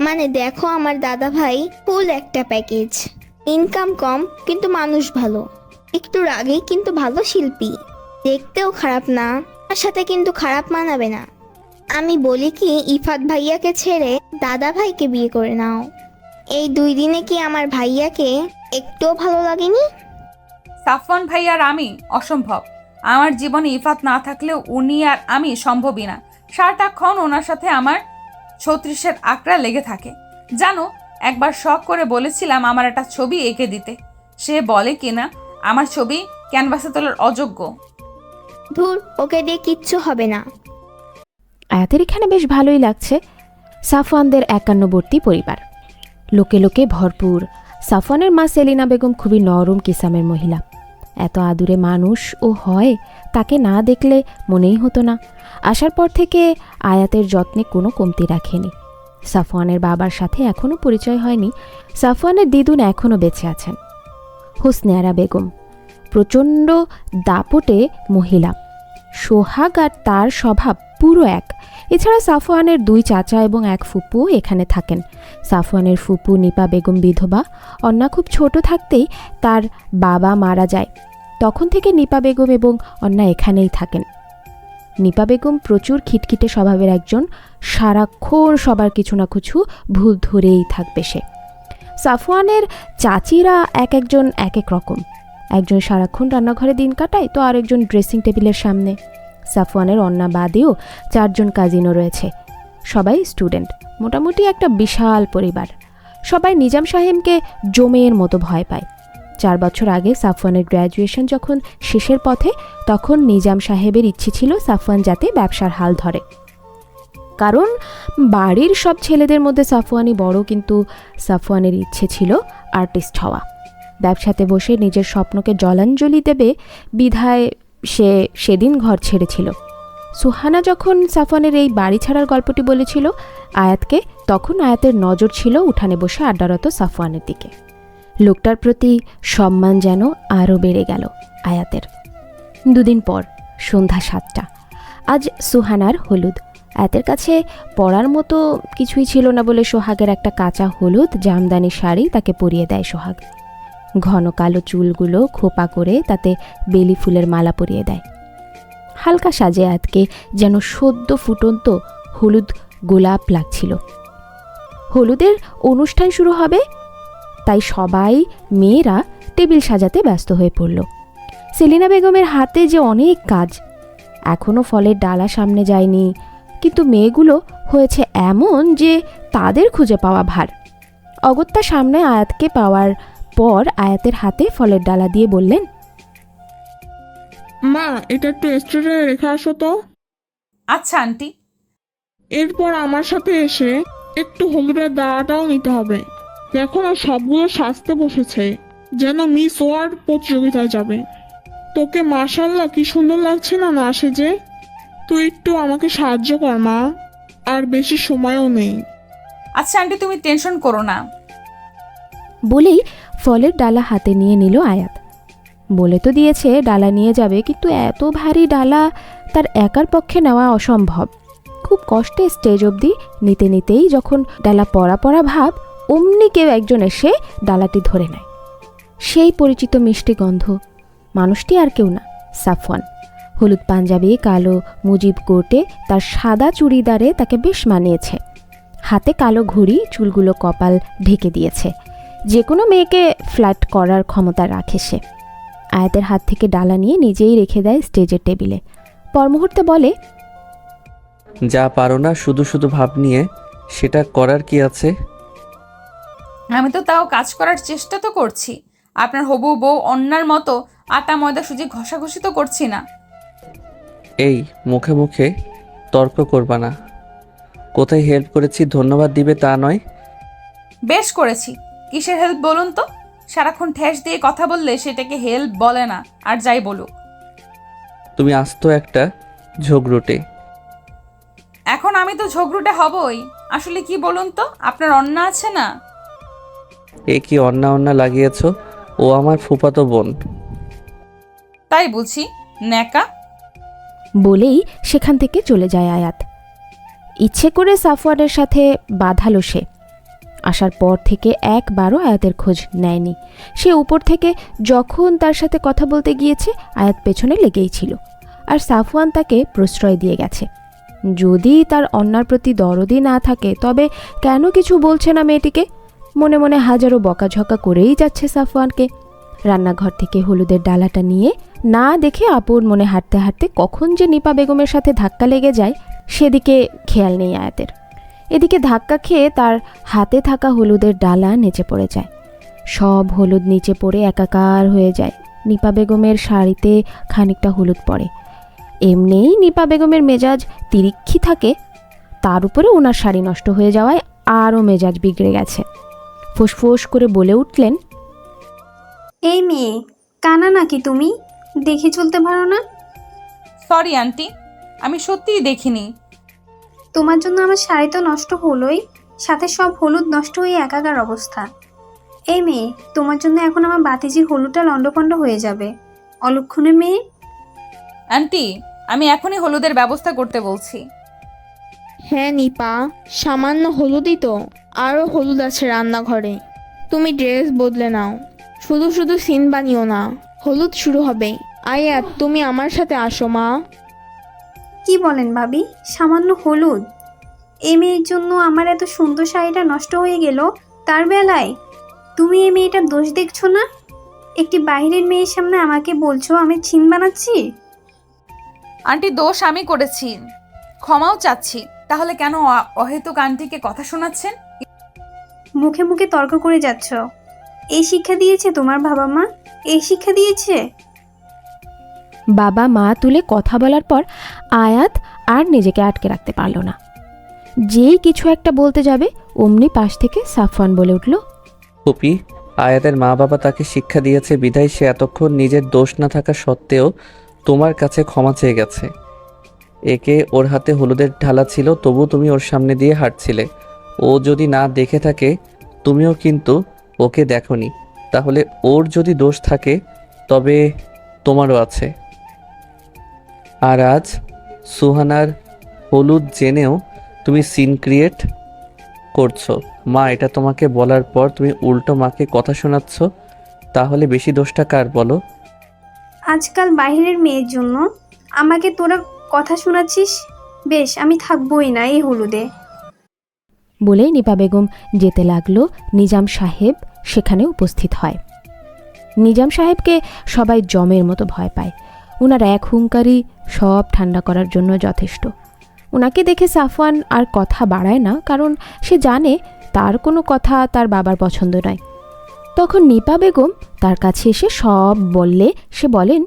মানে দেখো, আমার দাদা ভাই ফুল একটা প্যাকেজ। ইনকাম কম কিন্তু মানুষ ভালো, একটু রাগী কিন্তু ভালো শিল্পী, দেখতেও খারাপ না, তার সাথে কিন্তু খারাপ মানাবে না। আমি বলি কি, ইফাত ভাইয়াকে ছেড়ে দাদা ভাইকে বিয়ে করে নাও। এই 2 দিনে কি আমার ভাইয়াকে একটুও ভালো লাগেনি? সাফওয়ান ভাই আর আমি অসম্ভব। আমার জীবনে ইফাত না থাকলেও উনি আর আমি সম্ভবই না। সারাটাক্ষণ ওনার সাথে আমার 36-এর আকড়া লেগে থাকে। জানো, একবার শখ করে বলেছিলাম আমার একটা ছবি এঁকে দিতে। সে বলে কিনা আমার ছবি ক্যানভাসে তোলার অযোগ্য। ধুর, ওকে দিয়ে কিচ্ছু হবে না। আয়াতের এখানে বেশ ভালোই লাগছে। সাফওয়ানদের 51বর্তী পরিবার, লোকে লোকে ভরপুর। সাফওয়ানের মা সেলিনা বেগম খুবই নরম কিসামের মহিলা। এত আদুরে মানুষ ও হয়, তাকে না দেখলে মনেই হতো না। আসার পর থেকে আয়াতের যত্নে কোনো কমতি রাখেনি। সাফওয়ানের বাবার সাথে এখনও পরিচয় হয়নি। সাফওয়ানের দিদুন এখনও বেঁচে আছেন, হোসনেয়ারা বেগম, প্রচণ্ড দাপটে মহিলা। সোহাগ আর তার স্বভাব পুরো এক। এছাড়া সাফওয়ানের 2 চাচা এবং 1 ফুপু এখানে থাকেন। সাফওয়ানের ফুপু নিপা বেগম বিধবা। অন্না খুব ছোট থাকতেই তার বাবা মারা যায়। তখন থেকে নিপা বেগম এবং অন্না এখানেই থাকেন। নিপা বেগম প্রচুর খিটখিটে স্বভাবের একজন, সারাক্ষণ সবার কিছু না কিছু ভুল ধরেই থাকবে সে। সাফওয়ানের চাচিরা একজন এক এক রকম। একজন সারাক্ষণ রান্নাঘরে দিন কাটায়, তো আরেকজন ড্রেসিং টেবিলের সামনে। সাফওয়ানের অন্না বাদেও 4 জন কাজিনও রয়েছে, সবাই স্টুডেন্ট। মোটামুটি একটা বিশাল পরিবার। সবাই নিজাম সাহেবকে জমের মতো ভয় পায়। 4 বছর আগে সাফওয়ানের গ্র্যাজুয়েশন যখন শেষের পথে, তখন নিজাম সাহেবের ইচ্ছে ছিল সাফওয়ান যাতে ব্যবসার হাল ধরে। কারণ বাড়ির সব ছেলেদের মধ্যে সাফওয়ানই বড়, কিন্তু সাফওয়ানের ইচ্ছে ছিল আর্টিস্ট হওয়া। ব্যবসাতে বসে নিজের স্বপ্নকে জলাঞ্জলি দেবে বিধায় সে সেদিন ঘর ছেড়েছিল। সুহানা যখন সাফওয়ানের এই বাড়ি ছাড়ার গল্পটি বলেছিল আয়াতকে, তখন আয়াতের নজর ছিল উঠানে বসে আড্ডারত সাফওয়ানের দিকে। লোকটার প্রতি সম্মান যেন আরও বেড়ে গেল আয়াতের। 2 দিন পর সন্ধ্যা 7টা। আজ সুহানার হলুদ। আয়াতের কাছে পরার মতো কিছুই ছিল না বলে সোহাগের একটা কাঁচা হলুদ জামদানি শাড়ি তাকে পরিয়ে দেয় সোহাগ। ঘন কালো চুলগুলো খোপা করে তাতে বেলি ফুলের মালা পরিয়ে দেয়। হালকা সাজে আয়াতকে যেন সদ্য ফুটন্ত হলুদ গোলাপ লাগছিল। হলুদের অনুষ্ঠান শুরু হবে, তাই সবাই মেয়েরা টেবিল সাজাতে ব্যস্ত হয়ে পড়ল। সেলিনা বেগমের হাতে যে অনেক কাজ। এখনও ফলের ডালা সামনে যায়নি, কিন্তু মেয়েগুলো হয়েছে এমন যে তাদের খুঁজে পাওয়া ভার। অগত্যা সামনে আয়াতকে পাওয়ার পর আয়াতের হাতে ফলের ডালা দিয়ে বললেন, মা, এটা একটু স্টোরে রেখে আসো তো। আচ্ছা আন্টি। এরপর আমার সাথে এসে একটু হলুদের দাঁড়াটাও নিতে হবে। দেখো না, সবগুলো সাজতে বসেছে, যেন মিস ওয়ার্ল্ড প্রতিযোগিতায় যাবে। তোকে মাশাআল্লাহ কি সুন্দর লাগছে না না সেজে। তুই একটু আমাকে সাহায্য কর মা, আর বেশি সময়ও নেই। আচ্ছা আন্টি, তুমি টেনশন করো না। বলেই ফলের ডালা হাতে নিয়ে নিল আয়াত। বলে তো দিয়েছে ডালা নিয়ে যাবে, কিন্তু এত ভারী ডালা তার একার পক্ষে নেওয়া অসম্ভব। খুব কষ্টে স্টেজ অবধি নিতে নিতেই যখন ডালা পড়া পড়া ভাব, অমনি কেউ একজন এসে ডালাটি ধরে নেয়। সেই পরিচিত মিষ্টি গন্ধ। মানুষটি আর কেউ না, সাফওয়ান। হলুদ পাঞ্জাবি, কালো মুজিব কোটে, তার সাদা চুড়িদারে তাকে বেশ মানিয়েছে। হাতে কালো ঘড়ি, চুলগুলো কপাল ঢেকে দিয়েছে। যে কোনো মেয়েকে ফ্ল্যাট করার ক্ষমতা রাখে সে। আয়াতের হাত থেকে ডালা নিয়ে নিজেই রেখে দেয় স্টেজের টেবিলে। পর মুহূর্তে বলে, যা পারো না শুধু শুধু ভাব নিয়ে সেটা করার কি আছে? আমি তো তাও কাজ করার চেষ্টা তো করছি। আপনার হবু বউ অন্যার মতো আটা ময়দা সুজি ঘষাঘষি তো করছি না। এই মুখে মুখে তর্ক করবা না। কোথায় হেল্প করেছি ধন্যবাদ দিবে তা নয়। বেশ করেছি। কিসের হেল্প বলুন তো? সারাক্ষণ ঠেস দিয়ে কথা বললে সেটাকে হেল্প বলে না, আর যাই বলুক। তুমি আস্ত একটা ঝগড়ুটে। এখন আমি তো ঝগড়ুটে হবই। আসলে কি বলুন তো, আপনার অন্না আছে না? এ কি অন্না লাগিয়েছ? ও আমার ফুফাতো বোন। তাই বুঝি ন্যাকা। বলেই সেখান থেকে চলে যায় আয়াত। ইচ্ছে করে সাফওয়ানের সাথে বাঁধালো সে। আসার পর থেকে একবারও আয়াতের খোঁজ নেয়নি। সে উপর থেকে যখন তার সাথে কথা বলতে গিয়েছে আয়াত পেছনে লেগেই ছিল, আর সাফওয়ান তাকে প্রশ্রয় দিয়ে গেছে। যদি তার অন্যার প্রতি দরদই না থাকে তবে কেন কিছু বলছে না মেয়েটিকে? মনে মনে হাজারো বকাঝকা করেই যাচ্ছে সাফওয়ানকে। রান্নাঘর থেকে হলুদের ডালাটা নিয়ে না দেখে আপন মনে হাঁটতে হাঁটতে কখন যে নিপা বেগমের সাথে ধাক্কা লেগে যায় সেদিকে খেয়াল নেই আয়াতের। এদিকে ধাক্কা খেয়ে তার হাতে থাকা হলুদের ডালা নিচে পড়ে যায়। সব হলুদ নিচে পড়ে একাকার হয়ে যায়। নিপা বেগমের শাড়িতে খানিকটা হলুদ পড়ে। এমনিই নিপা বেগমের মেজাজ তিরিক্ষি থাকে, তার উপরে ওনার শাড়ি নষ্ট হয়ে যাওয়ায় আরও মেজাজ বিগড়ে গেছে। ফুসফুস করে বলে উঠলেন, এই মেয়ে, কানা নাকি তুমি? দেখে চলতে পারো না? সরি আন্টি, আমি সত্যিই দেখিনি। তোমার জন্য আমার শাড়ি তো নষ্ট হলোই, সাথে সব হলুদ নষ্ট হয়ে একাকার অবস্থা। এই মেয়ে, তোমার জন্য এখন আমার বাতিজির হলুদটা লন্ডভন্ড হয়ে যাবে। অলক্ষণে মেয়ে। আন্টি, আমি এখনই হলুদের ব্যবস্থা করতে বলছি। হ্যাঁ নিপা, সামান্য হলুদই তো, আরও হলুদ আছে রান্নাঘরে। তুমি ড্রেস বদলে নাও, শুধু শুধু সিন বানিও না। হলুদ শুরু হবে। আয়াত, তুমি আমার সাথে আসো মা। কি বলেন ভাবি? সামান্য হলুদ? এই মেয়ের জন্য আমার এত সুন্দর শাড়িটা নষ্ট হয়ে গেল, তার বেলায় তুমি এই মেয়েটার দোষ দেখছো না? একটি বাইরের মেয়ের সামনে আমাকে বলছো আমি ছিন বানাচ্ছি? আন্টি, দোষ আমি করেছি, ক্ষমাও চাচ্ছি। তাহলে কেন অহেতুক আন্টিকে কথা শোনাচ্ছেন? মুখে মুখে তর্ক করে যাচ্ছ। এই শিক্ষা দিয়েছে তোমার বাবা মা? এই শিক্ষা দিয়েছে? বাবা মা তুলে কথা বলার পর আয়াত আর নিজেকে আটকে রাখতে পারল না। যেই কিছু একটা বলতে যাবে অমনি পাশ থেকে সাফওয়ান বলে উঠল, ফুপি, আয়াতের মা বাবা তাকে শিক্ষা দিয়েছে বিধায় সে এতক্ষণ নিজের দোষ না থাকা সত্ত্বেও তোমার কাছে ক্ষমা চেয়ে গেছে। একে ওর হাতে হলুদের ঢালা ছিল, তবু তুমি ওর সামনে দিয়ে হাঁটছিলে। ও যদি না দেখে থাকে, তুমিও কিন্তু ওকে দেখোনি, তাহলে ওর যদি দোষ থাকে তবে তোমারও আছে। আর আজ সুহানার হলুদ জেনেও তুমি সিন ক্রিয়েট করছো। মা এটা তোমাকে বলার পর তুমি উল্টো মাকে কথা শোনাচ্ছ, তাহলে বেশি দোষটা কার বলো? আজকাল বাইরের মেয়ের জন্য আমাকে তোরা কথা শোনাচ্ছিস? বেশ, আমি থাকবোই না এই হলুদে। বলেই নিপা বেগম যেতে লাগলো। নিজাম সাহেব সেখানে উপস্থিত হয়। নিজাম সাহেবকে সবাই জমের মতো ভয় পায়। ওনার এক হুঙ্কারই সব ঠান্ডা করার জন্য যথেষ্ট। ওনাকে দেখে সাফওয়ান আর কথা বাড়ায় না, কারণ সে জানে তার কোনো কথা তার বাবার পছন্দ নয়। তখন নিপা বেগম তার কাছে এসে সব বললে সে বলেন,